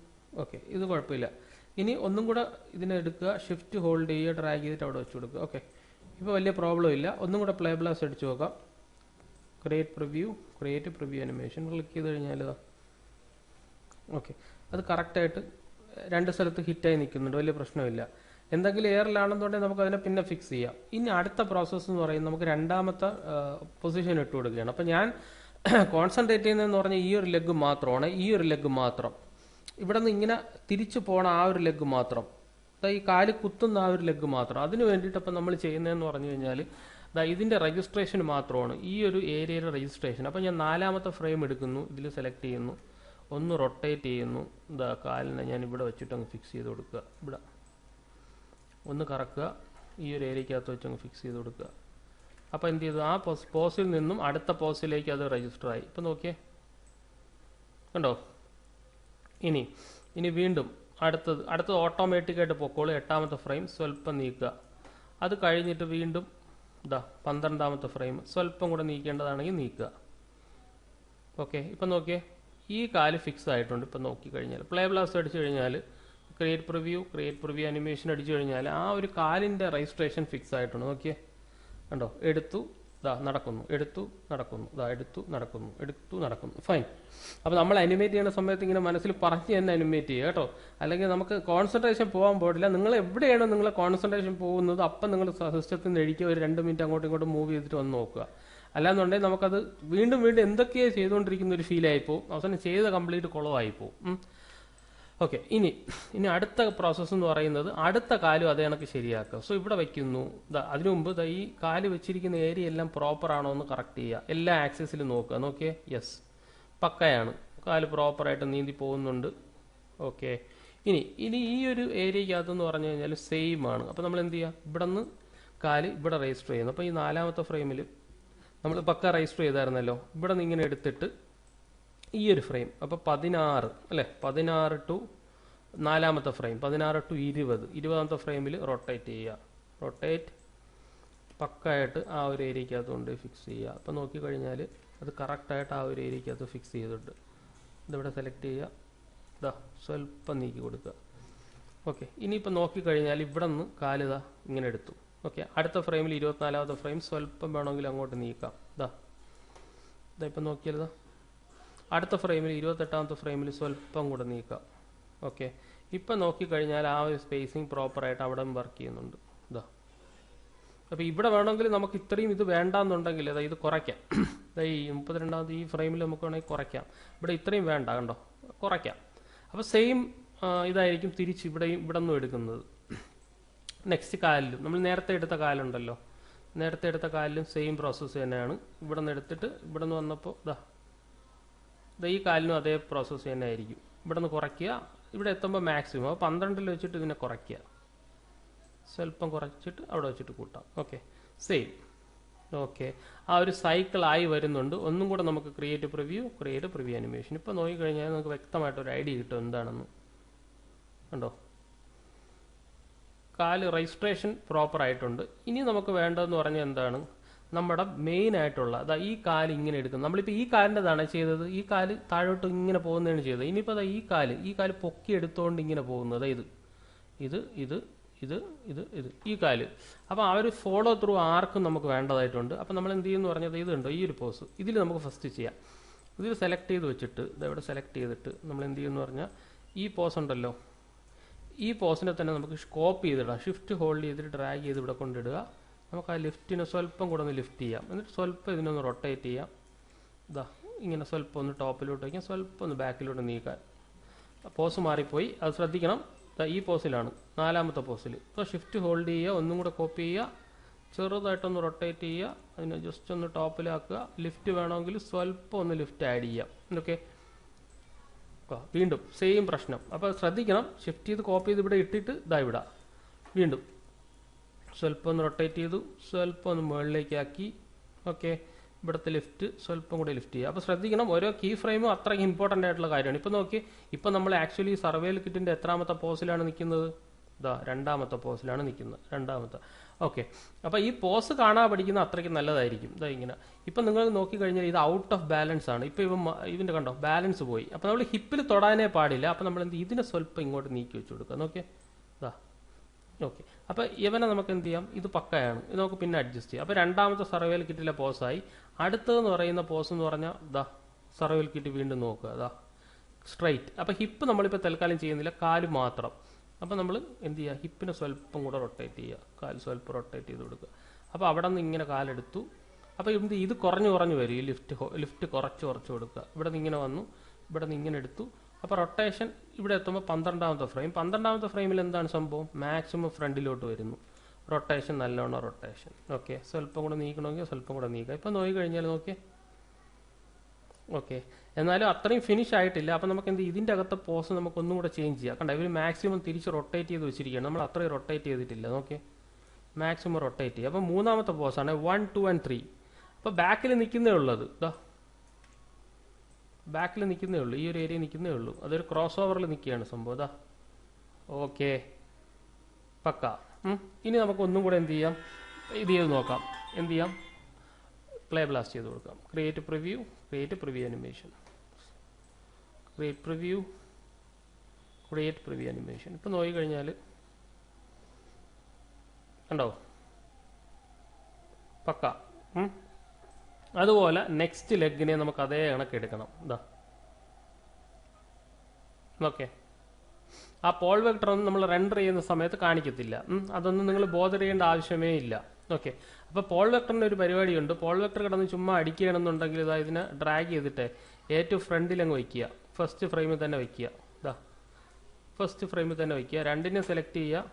ഓക്കെ, ഇത് കുഴപ്പമില്ല. ഇനി ഒന്നും കൂടെ ഇതിനെ എടുക്കുക, ഷിഫ്റ്റ് ഹോൾഡ് ചെയ്യുക, ഡ്രാഗ് ചെയ്തിട്ട് അവിടെ വെച്ച് കൊടുക്കുക. ഓക്കെ, ഇപ്പോൾ വലിയ പ്രോബ്ലം ഇല്ല. ഒന്നും കൂടെ പ്ലേ ബ്ലാസ്റ്റ് അടിച്ചു നോക്കാം. ക്രിയേറ്റ് പ്രിവ്യൂ അനിമേഷൻ ക്ലിക്ക് ചെയ്ത് കഴിഞ്ഞാൽ ഓക്കെ, അത് കറക്റ്റായിട്ട് രണ്ട് സ്ഥലത്ത് ഹിറ്റായി നിൽക്കുന്നുണ്ട്, വലിയ പ്രശ്നമില്ല. എന്തെങ്കിലും എയറിലാണെന്നുണ്ടെങ്കിൽ നമുക്ക് അതിനെ പിന്നെ ഫിക്സ് ചെയ്യാം. ഇനി അടുത്ത പ്രോസസ്സ് എന്ന് പറയുന്നത് നമുക്ക് രണ്ടാമത്തെ പൊസിഷൻ ഇട്ട് കൊടുക്കുകയാണ്. അപ്പം ഞാൻ കോൺസെൻട്രേറ്റ് ചെയ്യുന്നതെന്ന് പറഞ്ഞാൽ ഈ ഒരു ലെഗ് മാത്രമാണ്. ഈ ഒരു ലെഗ് മാത്രം ഇവിടെ നിന്ന് ഇങ്ങനെ തിരിച്ചു പോകണ ആ ഒരു ലെഗ് മാത്രം, ഈ കാല് കുത്തുന്ന ആ ഒരു ലെഗ് മാത്രം. അതിന് വേണ്ടിയിട്ട് അപ്പം നമ്മൾ ചെയ്യുന്നതെന്ന് പറഞ്ഞു കഴിഞ്ഞാൽ ഇതിൻ്റെ രജിസ്ട്രേഷൻ മാത്രമാണ്, ഈ ഒരു ഏരിയയുടെ രജിസ്ട്രേഷൻ. അപ്പം ഞാൻ നാലാമത്തെ ഫ്രെയിം എടുക്കുന്നു, ഇതിൽ സെലക്ട് ചെയ്യുന്നു, ഒന്ന് റൊട്ടേറ്റ് ചെയ്യുന്നു. കാലിനെ ഞാൻ ഇവിടെ വെച്ചിട്ട് അങ്ങ് ഫിക്സ് ചെയ്ത് കൊടുക്കുക. ഇവിടെ ഒന്ന് കറക്കുക, ഈ ഒരു ഏരിയക്കകത്ത് വെച്ച് അങ്ങ് ഫിക്സ് ചെയ്ത് കൊടുക്കുക. അപ്പോൾ എന്ത് ചെയ്തു, ആ പോസിൽ നിന്നും അടുത്ത പോസിലേക്ക് അത് രജിസ്റ്റർ ആയി. ഇപ്പം നോക്കിയേ, കണ്ടോ. ഇനി വീണ്ടും അടുത്തത് ഓട്ടോമാറ്റിക്കായിട്ട് പൊക്കോളൂ. 8ാമത്തെ ഫ്രെയിം സ്വല്പം നീക്കുക. അത് കഴിഞ്ഞിട്ട് വീണ്ടും 12ാമത്തെ ഫ്രെയിം സ്വല്പം കൂടെ നീക്കേണ്ടതാണെങ്കിൽ നീക്കുക. ഓക്കെ, ഇപ്പം നോക്കിയേ, ഈ കാല് ഫിക്സ് ആയിട്ടുണ്ട്. ഇപ്പം നോക്കിക്കഴിഞ്ഞാൽ പ്ലേ ബ്ലാസ്റ്റ് അടിച്ചു കഴിഞ്ഞാൽ ക്രിയേറ്റ് പ്രിവ്യൂ അനിമേഷൻ അടിച്ചു കഴിഞ്ഞാൽ ആ ഒരു കാലിൻ്റെ രജിസ്ട്രേഷൻ ഫിക്സ് ആയിട്ടുണ്ട്. നോക്കിയേ, കണ്ടോ, എടുത്തു നടക്കുന്നു, എടുത്തു നടക്കുന്നു. ഫൈൻ. അപ്പോൾ നമ്മൾ അനിമേറ്റ് ചെയ്യുന്ന സമയത്ത് ഇങ്ങനെ മനസ്സിൽ പറഞ്ഞ് തന്നെ അനിമേറ്റ് ചെയ്യുക കേട്ടോ. അല്ലെങ്കിൽ നമുക്ക് കോൺസെൻട്രേഷൻ പോകാൻ പാടില്ല. നിങ്ങൾ എവിടെയാണോ നിങ്ങളെ കോൺസെൻട്രേഷൻ പോകുന്നത് അപ്പം നിങ്ങൾ സിസ്റ്റത്തിൽ നിന്ന് എഴുതിക്കുക, ഒരു 2 മിനിറ്റ് അങ്ങോട്ടും ഇങ്ങോട്ടും മൂവ് ചെയ്തിട്ട് വന്ന് നോക്കുക. അല്ലാന്നുണ്ടെങ്കിൽ നമുക്കത് വീണ്ടും എന്തൊക്കെയോ ചെയ്തുകൊണ്ടിരിക്കുന്ന ഒരു ഫീലായിപ്പോവും. അവസാനം ചെയ്ത കംപ്ലീറ്റ് കുളമായിപ്പോവും. ഓക്കെ, ഇനി അടുത്ത പ്രോസസ്സ് എന്ന് പറയുന്നത് അടുത്ത കാലും അതേ കണക്ക് ശരിയാക്കുക. സോ ഇവിടെ വയ്ക്കുന്നു. അതിനു മുമ്പ് ഈ കാല് വെച്ചിരിക്കുന്ന ഏരിയ എല്ലാം പ്രോപ്പർ ആണോ എന്ന് കറക്റ്റ് ചെയ്യുക. എല്ലാ ആക്സിസിലും നോക്കുക. നോക്കിയേ, യെസ്, പക്കയാണ്, കാല് പ്രോപ്പറായിട്ട് നീന്തി പോകുന്നുണ്ട്. ഓക്കെ, ഇനി ഈ ഒരു ഏരിയക്കകത്തെന്ന് പറഞ്ഞു കഴിഞ്ഞാൽ സെയിം ആണ്. അപ്പോൾ നമ്മൾ എന്ത് ചെയ്യുക, ഇവിടെ നിന്ന് കാല് ഇവിടെ രജിസ്റ്റർ ചെയ്യുന്നു. അപ്പോൾ ഈ 4ാമത്തെ ഫ്രെയിമിൽ നമ്മൾ പക്ക രജിസ്റ്റർ ചെയ്തായിരുന്നല്ലോ. ഇവിടെ നിന്ന് ഇങ്ങനെ എടുത്തിട്ട് ഈ ഒരു ഫ്രെയിം, അപ്പോൾ 16 അല്ലേ, 16 ടു 4ാമത്തെ ഫ്രെയിം, 16 ടു 20, 20ാമത്തെ ഫ്രെയിമിൽ റൊട്ടേറ്റ് ചെയ്യുക. റൊട്ടേറ്റ് പക്കായിട്ട് ആ ഒരു ഏരിയക്കകത്ത് കൊണ്ട് ഫിക്സ് ചെയ്യുക. അപ്പോൾ നോക്കിക്കഴിഞ്ഞാൽ അത് കറക്റ്റായിട്ട് ആ ഒരു ഏരിയക്കകത്ത് ഫിക്സ് ചെയ്തിട്ട് ഇതിവിടെ സെലക്ട് ചെയ്യുക. സ്വല്പം നീക്കി കൊടുക്കുക. ഓക്കെ, ഇനിയിപ്പോൾ നോക്കിക്കഴിഞ്ഞാൽ ഇവിടെ നിന്ന് കാലിതാ ഇങ്ങനെ എടുത്തു. ഓക്കെ, അടുത്ത ഫ്രെയിമിൽ 24ാമത്തെ ഫ്രെയിം സ്വല്പം വേണമെങ്കിൽ അങ്ങോട്ട് നീക്കാം. ഇപ്പം നോക്കിയാൽ അടുത്ത ഫ്രെയിമിൽ 28ാമത്തെ ഫ്രെയിമിൽ സ്വല്പം കൂടെ നീക്കാം. ഓക്കെ, ഇപ്പം നോക്കിക്കഴിഞ്ഞാൽ ആ ഒരു സ്പേസിങ് പ്രോപ്പറായിട്ട് അവിടെ വർക്ക് ചെയ്യുന്നുണ്ട്. അപ്പോൾ ഇവിടെ വേണമെങ്കിൽ നമുക്ക് ഇത്രയും ഇത് വേണ്ടാന്നുണ്ടെങ്കിൽ ഇത് കുറയ്ക്കാം. ഈ 32ാമത്തെ ഈ ഫ്രെയിമിൽ നമുക്ക് വേണമെങ്കിൽ കുറയ്ക്കാം. ഇവിടെ ഇത്രയും വേണ്ട, കണ്ടോ, കുറയ്ക്കാം. അപ്പോൾ സെയിം ഇതായിരിക്കും തിരിച്ച് ഇവിടെ നിന്നും എടുക്കുന്നത്. നെക്സ്റ്റ് കാലിലും നമ്മൾ നേരത്തെ എടുത്ത കാലുണ്ടല്ലോ, നേരത്തെ എടുത്ത കാലിലും സെയിം പ്രോസസ്സ് തന്നെയാണ്. ഇവിടെ നിന്ന് എടുത്തിട്ട് ഇവിടെ നിന്ന് വന്നപ്പോൾ ഈ കാലിനും അതേ പ്രോസസ്സ് തന്നെ ആയിരിക്കും. ഇവിടെ നിന്ന് കുറയ്ക്കുക, ഇവിടെ എത്തുമ്പോൾ മാക്സിമം. അപ്പോൾ 12ൽ വെച്ചിട്ട് ഇതിനെ കുറയ്ക്കുക, സ്വല്പം കുറച്ചിട്ട് അവിടെ വെച്ചിട്ട് കൂട്ടാം. Okay, same. ഓക്കെ, ആ ഒരു സൈക്കിളായി വരുന്നുണ്ട്. ഒന്നും കൂടെ നമുക്ക് ക്രിയേറ്റ് പ്രിവ്യൂ അനിമേഷൻ. ഇപ്പോൾ നോക്കിക്കഴിഞ്ഞാൽ നമുക്ക് വ്യക്തമായിട്ടൊരു ഐഡിയ കിട്ടും എന്താണെന്ന്. കണ്ടോ, കാല് രജിസ്ട്രേഷൻ പ്രോപ്പർ ആയിട്ടുണ്ട്. ഇനി നമുക്ക് വേണ്ടതെന്ന് പറഞ്ഞാൽ എന്താണ്, നമ്മുടെ മെയിൻ ആയിട്ടുള്ള ഈ കാല് ഇങ്ങനെ എടുക്കുന്നത്. നമ്മളിപ്പോൾ ഈ കാലിൻ്റെതാണ് ചെയ്തത്. ഈ കാല് താഴോട്ട് ഇങ്ങനെ പോകുന്നതാണ് ചെയ്തത്. ഇനിയിപ്പോൾ ഈ കാല് പൊക്കി എടുത്തുകൊണ്ട് ഇങ്ങനെ പോകുന്നത് ഈ കാല്. അപ്പോൾ ആ ഒരു ഫോളോ ത്രൂ ആർക്കും നമുക്ക് വേണ്ടതായിട്ടുണ്ട്. അപ്പോൾ നമ്മൾ എന്ത് ചെയ്യുമെന്ന് പറഞ്ഞത്, ഇതുണ്ടോ ഈ ഒരു പോസ്, ഇതിൽ നമുക്ക് ഫസ്റ്റ് ചെയ്യാം. ഇതിൽ സെലക്ട് ചെയ്ത് വെച്ചിട്ട് ഇതെവിടെ സെലക്ട് ചെയ്തിട്ട് നമ്മൾ എന്ത് ചെയ്യുമെന്ന് പറഞ്ഞാൽ ഈ പോസ് ഉണ്ടല്ലോ, ഈ പോസിനെ തന്നെ നമുക്ക് കോപ്പി ചെയ്തിടാം. ഷിഫ്റ്റ് ഹോൾഡ് ചെയ്തിട്ട് ഡ്രാഗ് ചെയ്ത് ഇവിടെ കൊണ്ടിടുക. നമുക്ക് ആ ലിഫ്റ്റിനെ സ്വല്പം കൂടെ ഒന്ന് ലിഫ്റ്റ് ചെയ്യാം. എന്നിട്ട് സ്വല്പം ഇതിനൊന്ന് റൊട്ടേറ്റ് ചെയ്യാം. ഇങ്ങനെ സ്വല്പം ഒന്ന് ടോപ്പിലോട്ട് വയ്ക്കാം, സ്വല്പം ഒന്ന് ബാക്കിലോട്ട് നീക്കാൻ. പോസ് മാറിപ്പോയി, അത് ശ്രദ്ധിക്കണം. ഈ പോസിലാണ്, 4ാമത്തെ പോസിൽ. ഇപ്പോൾ ഷിഫ്റ്റ് ഹോൾഡ് ചെയ്യുക, ഒന്നും കൂടെ കോപ്പി ചെയ്യുക, ചെറുതായിട്ടൊന്ന് റൊട്ടേറ്റ് ചെയ്യുക, അതിനെ ജസ്റ്റ് ഒന്ന് ടോപ്പിലാക്കുക. ലിഫ്റ്റ് വേണമെങ്കിൽ സ്വല്പം ഒന്ന് ലിഫ്റ്റ് ആഡ് ചെയ്യാം. ഓക്കെ, വീണ്ടും സെയിം പ്രശ്നം. അപ്പോൾ ശ്രദ്ധിക്കണം, ഷിഫ്റ്റ് ചെയ്ത് കോപ്പി ചെയ്ത് ഇവിടെ ഇട്ടിട്ട് ഇവിടെ വീണ്ടും സ്വല്പം ഒന്ന് റൊട്ടേറ്റ് ചെയ്തു, സ്വല്പം ഒന്ന് മുകളിലേക്ക് ആക്കി. ഓക്കെ, ഇവിടുത്തെ ലിഫ്റ്റ് സ്വല്പം കൂടെ ലിഫ്റ്റ് ചെയ്യുക. അപ്പോൾ ശ്രദ്ധിക്കണം, ഓരോ കീ ഫ്രെയിമും അത്രയ്ക്ക് ഇമ്പോർട്ടൻ്റ് ആയിട്ടുള്ള കാര്യമാണ്. ഇപ്പോൾ നോക്കി, ഇപ്പം നമ്മൾ ആക്ച്വലി സർവേൽ കിറ്റിൻ്റെ എത്രാമത്തെ പോസിലാണ് നിൽക്കുന്നത്? 2ാമത്തെ പോസിലാണ് നിൽക്കുന്നത്, 2ാമത്തെ. ഓക്കെ, അപ്പോൾ ഈ പോസ് കാണാൻ പഠിക്കുന്ന അത്രയ്ക്ക് നല്ലതായിരിക്കും. ഇങ്ങനെ ഇപ്പം നിങ്ങൾ നോക്കിക്കഴിഞ്ഞാൽ ഇത് ഔട്ട് ഓഫ് ബാലൻസ് ആണ്. ഇപ്പോൾ ഇതിൻ്റെ കണ്ടോ ബാലൻസ് പോയി. അപ്പോൾ നമ്മൾ ഹിപ്പിൽ തൊടാനേ പാടില്ല. അപ്പോൾ നമ്മൾ ഇതിനെ സ്വല്പം ഇങ്ങോട്ട് നീക്കി വെച്ച് കൊടുക്കുക. നോക്കിയേ, ഓക്കെ, അപ്പോൾ ഇവനെ നമുക്ക് എന്ത് ചെയ്യാം, ഇത് പക്കയാണ്, ഇത് നമുക്ക് പിന്നെ അഡ്ജസ്റ്റ് ചെയ്യാം. അപ്പോൾ 2ാമത്തെ സർവേൽ കിറ്റിലെ പോസായി. അടുത്തതെന്ന് പറയുന്ന പോസ് എന്ന് പറഞ്ഞാൽ സർവേൽ കിറ്റ് വീണ്ടും നോക്കുക, സ്ട്രൈറ്റ്. അപ്പോൾ ഹിപ്പ് നമ്മളിപ്പോൾ തൽക്കാലം ചെയ്യുന്നില്ല, കാല് മാത്രം. അപ്പോൾ നമ്മൾ എന്ത് ചെയ്യുക, ഹിപ്പിനെ സ്വല്പം കൂടെ റൊട്ടേറ്റ് ചെയ്യുക, കാല് സ്വല്പം റൊട്ടേറ്റ് ചെയ്ത് കൊടുക്കുക. അപ്പോൾ അവിടെ നിന്ന് ഇങ്ങനെ കാലെടുത്തു. അപ്പോൾ ഇത് കുറഞ്ഞു വരും. ഈ ലിഫ്റ്റ് കുറച്ച് കൊടുക്കുക. ഇവിടെ നിന്ന് ഇങ്ങനെ വന്നു, ഇവിടെ നിന്ന് ഇങ്ങനെ എടുത്തു. അപ്പോൾ റൊട്ടേഷൻ ഇവിടെ എത്തുമ്പോൾ 12ാമത്തെ ഫ്രെയിം. 12ാമത്തെ ഫ്രെയിമിൽ എന്താണ് സംഭവം, മാക്സിമം ഫ്രണ്ടിലോട്ട് വരുന്നു. റൊട്ടേഷൻ നല്ലോണം റൊട്ടേഷൻ. ഓക്കെ, സ്വല്പം കൂടെ നീക്കണമെങ്കിൽ സ്വല്പം കൂടെ നീക്കുക. ഇപ്പം നോക്കിക്കഴിഞ്ഞാൽ നോക്കിയേ, ഓക്കെ, എന്നാലും അത്രയും ഫിനിഷ് ആയിട്ടില്ല. അപ്പം നമുക്ക് എന്ത്, ഇതിൻ്റെ അകത്തെ പോസ് നമുക്കൊന്നും കൂടെ ചേഞ്ച് ചെയ്യാം. കണ്ട, ഇവർ മാക്സിമം തിരിച്ച് റൊട്ടേറ്റ് ചെയ്ത് വെച്ചിരിക്കുകയാണ്. നമ്മൾ അത്രയും റൊട്ടേറ്റ് ചെയ്തിട്ടില്ല. നോക്കിയേ, മാക്സിമം റൊട്ടേറ്റ് ചെയ്യുക. അപ്പോൾ 3ാമത്തെ പോസാണ് 1, 2 and 3. അപ്പോൾ ബാക്കിൽ നിൽക്കുന്നേ ഉള്ളത്, ബാക്കിൽ നിൽക്കുന്നേ ഉള്ളൂ, ഈ ഒരു ഏരിയ നിൽക്കുന്നേ ഉള്ളൂ. അതൊരു ക്രോസ് ഓവറിൽ നിൽക്കുകയാണ് സംഭവം. ഓക്കെ, പക്ക. ഇനി നമുക്ക് ഒന്നും കൂടെ എന്ത് ചെയ്യാം, ഇത് ചെയ്ത് നോക്കാം. എന്ത് ചെയ്യാം, പ്ലേ ബ്ലാസ്റ്റ് ചെയ്ത് കൊടുക്കാം. Create preview animation, create preview animation. ഇപ്പം നോക്കിക്കഴിഞ്ഞാൽ കണ്ടോ, പക്ക. അതുപോലെ നെക്സ്റ്റ് ലെഗിനെ നമുക്ക് അതേ കണക്ക് എടുക്കണം. ഓക്കെ, ആ പോൾ വെക്ടർ ഒന്നും നമ്മൾ റെൻഡർ ചെയ്യുന്ന സമയത്ത് കാണിക്കത്തില്ല. അതൊന്നും നിങ്ങൾ ബോധർ ചെയ്യേണ്ട ആവശ്യമേ ഇല്ല. ഓക്കെ, അപ്പോൾ പോൾ വെക്ടറിൻ്റെ ഒരു പരിപാടിയുണ്ട്. പോൾ വെക്ടർ കിടന്ന് ചുമ്മാ അടിക്കുകയാണെന്നുണ്ടെങ്കിൽ ഇതിനെ ഡ്രാഗ് ചെയ്തിട്ട് ഏറ്റവും ഫ്രണ്ടിൽ അങ്ങ് വയ്ക്കുക, ഫസ്റ്റ് ഫ്രെയിമിൽ തന്നെ വയ്ക്കുക. ഫസ്റ്റ് ഫ്രെയിമിൽ തന്നെ വയ്ക്കുക. രണ്ടിനെ സെലക്ട് ചെയ്യുക.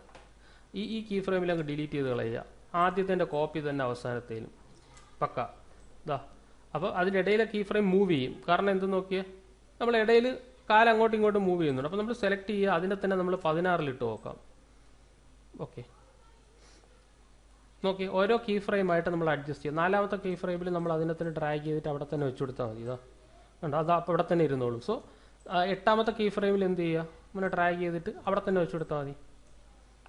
ഈ കീ ഫ്രെയിമിൽ അങ്ങ് ഡിലീറ്റ് ചെയ്ത് കളയുക. ആദ്യത്തെ കോപ്പി തന്നെ അവസാനത്തേലും പക്ക ഇതാ. അപ്പോൾ അതിൻ്റെ ഇടയിലെ കീ ഫ്രെയിം മൂവ് ചെയ്യും. കാരണം എന്ത് നോക്കിയാൽ നമ്മൾ ഇടയിൽ കാലം അങ്ങോട്ടും ഇങ്ങോട്ടും മൂവ് ചെയ്യുന്നുണ്ട്. അപ്പോൾ നമ്മൾ സെലക്ട് ചെയ്യുക. അതിനെ തന്നെ നമ്മൾ 16 ഇട്ട് നോക്കാം. ഓക്കെ, നോക്കി ഓരോ കീ ഫ്രെയിമായിട്ട് നമ്മൾ അഡ്ജസ്റ്റ് ചെയ്യുക. 4ാമത്തെ കീ ഫ്രെയിമിൽ നമ്മൾ അതിനെ തന്നെ ഡ്രാഗ് ചെയ്തിട്ട് അവിടെ തന്നെ വെച്ച് കൊടുത്താൽ മതി. ഇതാ കണ്ടോ, അത് അപ്പോൾ അവിടെ തന്നെ ഇരുന്നോളും. സോ 8ാമത്തെ കീ ഫ്രെയിമിൽ എന്ത് ചെയ്യുക, ഇങ്ങനെ ഡ്രാഗ് ചെയ്തിട്ട് അവിടെ തന്നെ വെച്ച് കൊടുത്താൽ മതി.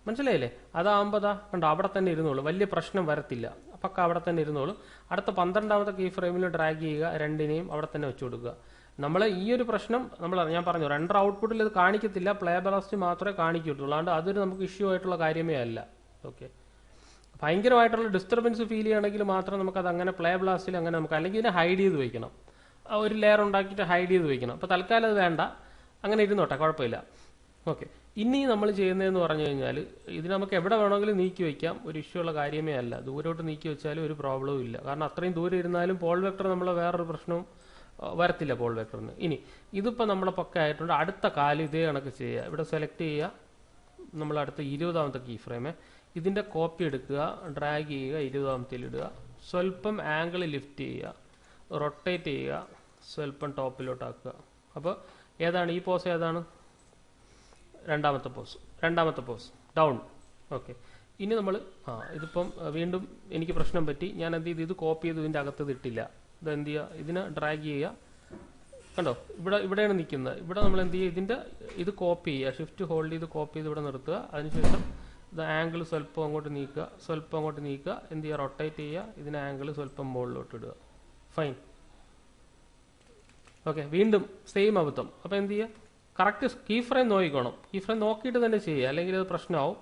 മനസ്സിലായില്ലേ? അതാകുമ്പോൾ കണ്ടോ അവിടെ തന്നെ ഇരുന്നോളും, വലിയ പ്രശ്നം വരത്തില്ല. പക്ക അവിടെ തന്നെ ഇരുന്നോളും. അടുത്ത 12ാമത്തെ കീ ഫ്രെയിമിൽ ഡ്രാഗ് ചെയ്യുക, രണ്ടിനെയും അവിടെ തന്നെ വെച്ച് കൊടുക്കുക. നമ്മൾ ഈ ഒരു പ്രശ്നം ഞാൻ പറഞ്ഞു റെൻഡർ ഔട്ട്പുട്ടിൽ ഇത് കാണിക്കത്തില്ല, പ്ലേ ബ്ലാസ്റ്റ് മാത്രമേ കാണിക്കത്തുള്ളൂ. അതുകൊണ്ട് അതൊരു നമുക്ക് ഇഷ്യൂ ആയിട്ടുള്ള കാര്യമേ അല്ല. ഓക്കെ, ഭയങ്കരമായിട്ടുള്ള ഡിസ്റ്റർബൻസ് ഫീൽ ചെയ്യുകയാണെങ്കിൽ മാത്രം നമുക്കത് അങ്ങനെ പ്ലേ ബ്ലാസ്റ്റിൽ അങ്ങനെ നമുക്ക്, അല്ലെങ്കിൽ ഇതിനെ ഹൈഡ് ചെയ്ത് വയ്ക്കണം. ഒരു ലെയർ ഉണ്ടാക്കിയിട്ട് ഹൈഡ് ചെയ്ത് വയ്ക്കണം. അപ്പോൾ തൽക്കാലം അത് വേണ്ട, അങ്ങനെ ഇരുന്നോട്ടെ, കുഴപ്പമില്ല. ഓക്കെ, ഇനി നമ്മൾ ചെയ്യുന്നതെന്ന് പറഞ്ഞു കഴിഞ്ഞാൽ ഇത് നമുക്ക് എവിടെ വേണമെങ്കിലും നീക്കി വയ്ക്കാം, ഒരു ഇഷ്യൂ ഉള്ള കാര്യമേ അല്ല. ദൂരോട്ട് നീക്കി വെച്ചാലും ഒരു പ്രോബ്ലവും ഇല്ല. കാരണം അത്രയും ദൂരം ഇരുന്നാലും പോൾ വെക്ടർ നമ്മളെ വേറൊരു പ്രശ്നവും വരത്തില്ല പോൾ വെക്ടറിന്. ഇനി ഇതിപ്പോൾ നമ്മളെ പക്ക ആയിട്ടുണ്ട്. അടുത്ത കാല് ഇതേ കണക്ക് ചെയ്യുക. ഇവിടെ സെലക്ട് ചെയ്യുക, നമ്മൾ അടുത്ത 20ാമത്തെ കീ ഫ്രെയിമേ ഇതിൻ്റെ കോപ്പി എടുക്കുക, ഡ്രാഗ് ചെയ്യുക, 20ാമത്തേൽ ഇടുക, സ്വല്പം ആംഗിൾ ലിഫ്റ്റ് ചെയ്യുക, റൊട്ടേറ്റ് ചെയ്യുക, സ്വല്പം ടോപ്പിലോട്ടാക്കുക. അപ്പോൾ ഏതാണ് ഈ പോസ്? ഏതാണ്? രണ്ടാമത്തെ പോസ് ഡൗൺ. ഓക്കെ, ഇനി നമ്മൾ ഇതിപ്പം വീണ്ടും എനിക്ക് പ്രശ്നം പറ്റി. ഞാൻ എന്ത് ചെയ്തു, ഇത് കോപ്പി ചെയ്ത് ഇതിൻ്റെ അകത്ത് ഇട്ടില്ല. ഇത് എന്ത് ചെയ്യുക, ഇതിനെ ഡ്രാഗ് ചെയ്യുക. കണ്ടോ, ഇവിടെയാണ് നിൽക്കുന്നത്. ഇവിടെ നമ്മൾ എന്ത് ചെയ്യുക, ഇത് കോപ്പി ചെയ്യുക, ഷിഫ്റ്റ് ഹോൾഡ് ചെയ്ത് കോപ്പി ചെയ്ത് ഇവിടെ നിർത്തുക. അതിനുശേഷം ഇത് ആംഗിൾ സ്വല്പം അങ്ങോട്ട് നീക്കുക, എന്ത് ചെയ്യുക, റൊട്ടേറ്റ് ചെയ്യുക, ഇതിന് ആംഗിൾ സ്വല്പം മുകളിലോട്ട് ഇടുക. ഫൈൻ. ഓക്കെ, വീണ്ടും സെയിം അബദ്ധം. അപ്പോൾ എന്ത് ചെയ്യുക, കറക്റ്റ് കീ ഫ്രെയിം നോക്കിക്കോണം. കീ ഫ്രെയിം നോക്കിയിട്ട് തന്നെ ചെയ്യുക, അല്ലെങ്കിൽ അത് പ്രശ്നമാവും.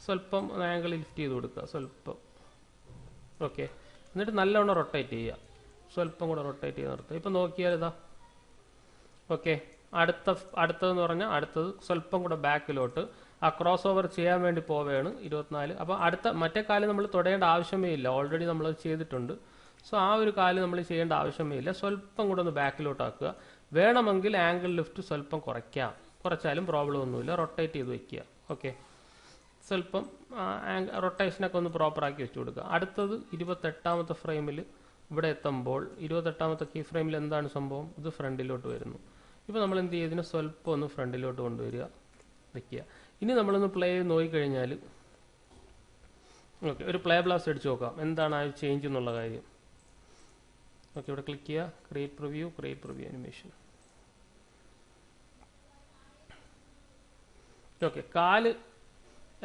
സ്വല്പം ആംഗിൾ ലിഫ്റ്റ് ചെയ്ത് കൊടുക്കുക, സ്വല്പം. ഓക്കെ, എന്നിട്ട് നല്ലവണ്ണം റൊട്ടേറ്റ് ചെയ്യുക, സ്വല്പം കൂടെ റൊട്ടേറ്റ് ചെയ്ത് നിർത്തുക. ഇപ്പം നോക്കിയാൽ ഇതാ. ഓക്കെ, അടുത്തതെന്ന് പറഞ്ഞാൽ അടുത്തത് സ്വല്പം കൂടെ ബാക്കിലോട്ട് ആ ക്രോസ് ഓവർ ചെയ്യാൻ വേണ്ടി പോവുകയാണ് 24. അപ്പോൾ അടുത്ത മറ്റേ കാല് നമ്മൾ തൊടേണ്ട ആവശ്യമേ ഇല്ല, ഓൾറെഡി നമ്മളത് ചെയ്തിട്ടുണ്ട്. സോ ആ ഒരു കാല് നമ്മൾ ചെയ്യേണ്ട ആവശ്യമേ ഇല്ല. സ്വല്പം കൂടെ ഒന്ന് ബാക്കിലോട്ടാക്കുക. വേണമെങ്കിൽ ആംഗിൾ ലിഫ്റ്റ് സ്വല്പം കുറച്ചാലും പ്രോബ്ലം ഒന്നുമില്ല. റൊട്ടേറ്റ് ചെയ്ത് വയ്ക്കുക. ഓക്കെ, സ്വല്പം റൊട്ടേഷനൊക്കെ ഒന്ന് പ്രോപ്പറാക്കി വെച്ച് കൊടുക്കുക. അടുത്തത് 28ാമത്തെ ഫ്രെയിമിൽ ഇവിടെ എത്തുമ്പോൾ 28ാമത്തെ കീ ഫ്രെയിമിൽ എന്താണ് സംഭവം, ഇത് ഫ്രണ്ടിലോട്ട് വരുന്നു. ഇപ്പോൾ നമ്മൾ എന്ത് ചെയ്യുക, ഇതിനെ സ്വല്പം ഒന്ന് ഫ്രണ്ടിലോട്ട് കൊണ്ടുവരിക, വയ്ക്കുക. ഇനി നമ്മളൊന്ന് പ്ലേ ചെയ്ത് നോക്കിക്കഴിഞ്ഞാൽ ഓക്കെ, ഒരു പ്ലേ ബ്ലാസ്റ്റ് അടിച്ച് നോക്കാം എന്താണ് ആ ചേഞ്ച് എന്നുള്ള കാര്യം. ഓക്കെ, ഇവിടെ ക്ലിക്ക് ചെയ്യുക, ക്രിയേറ്റ് പ്രിവ്യൂ അനിമേഷൻ. ഓക്കെ, കാല്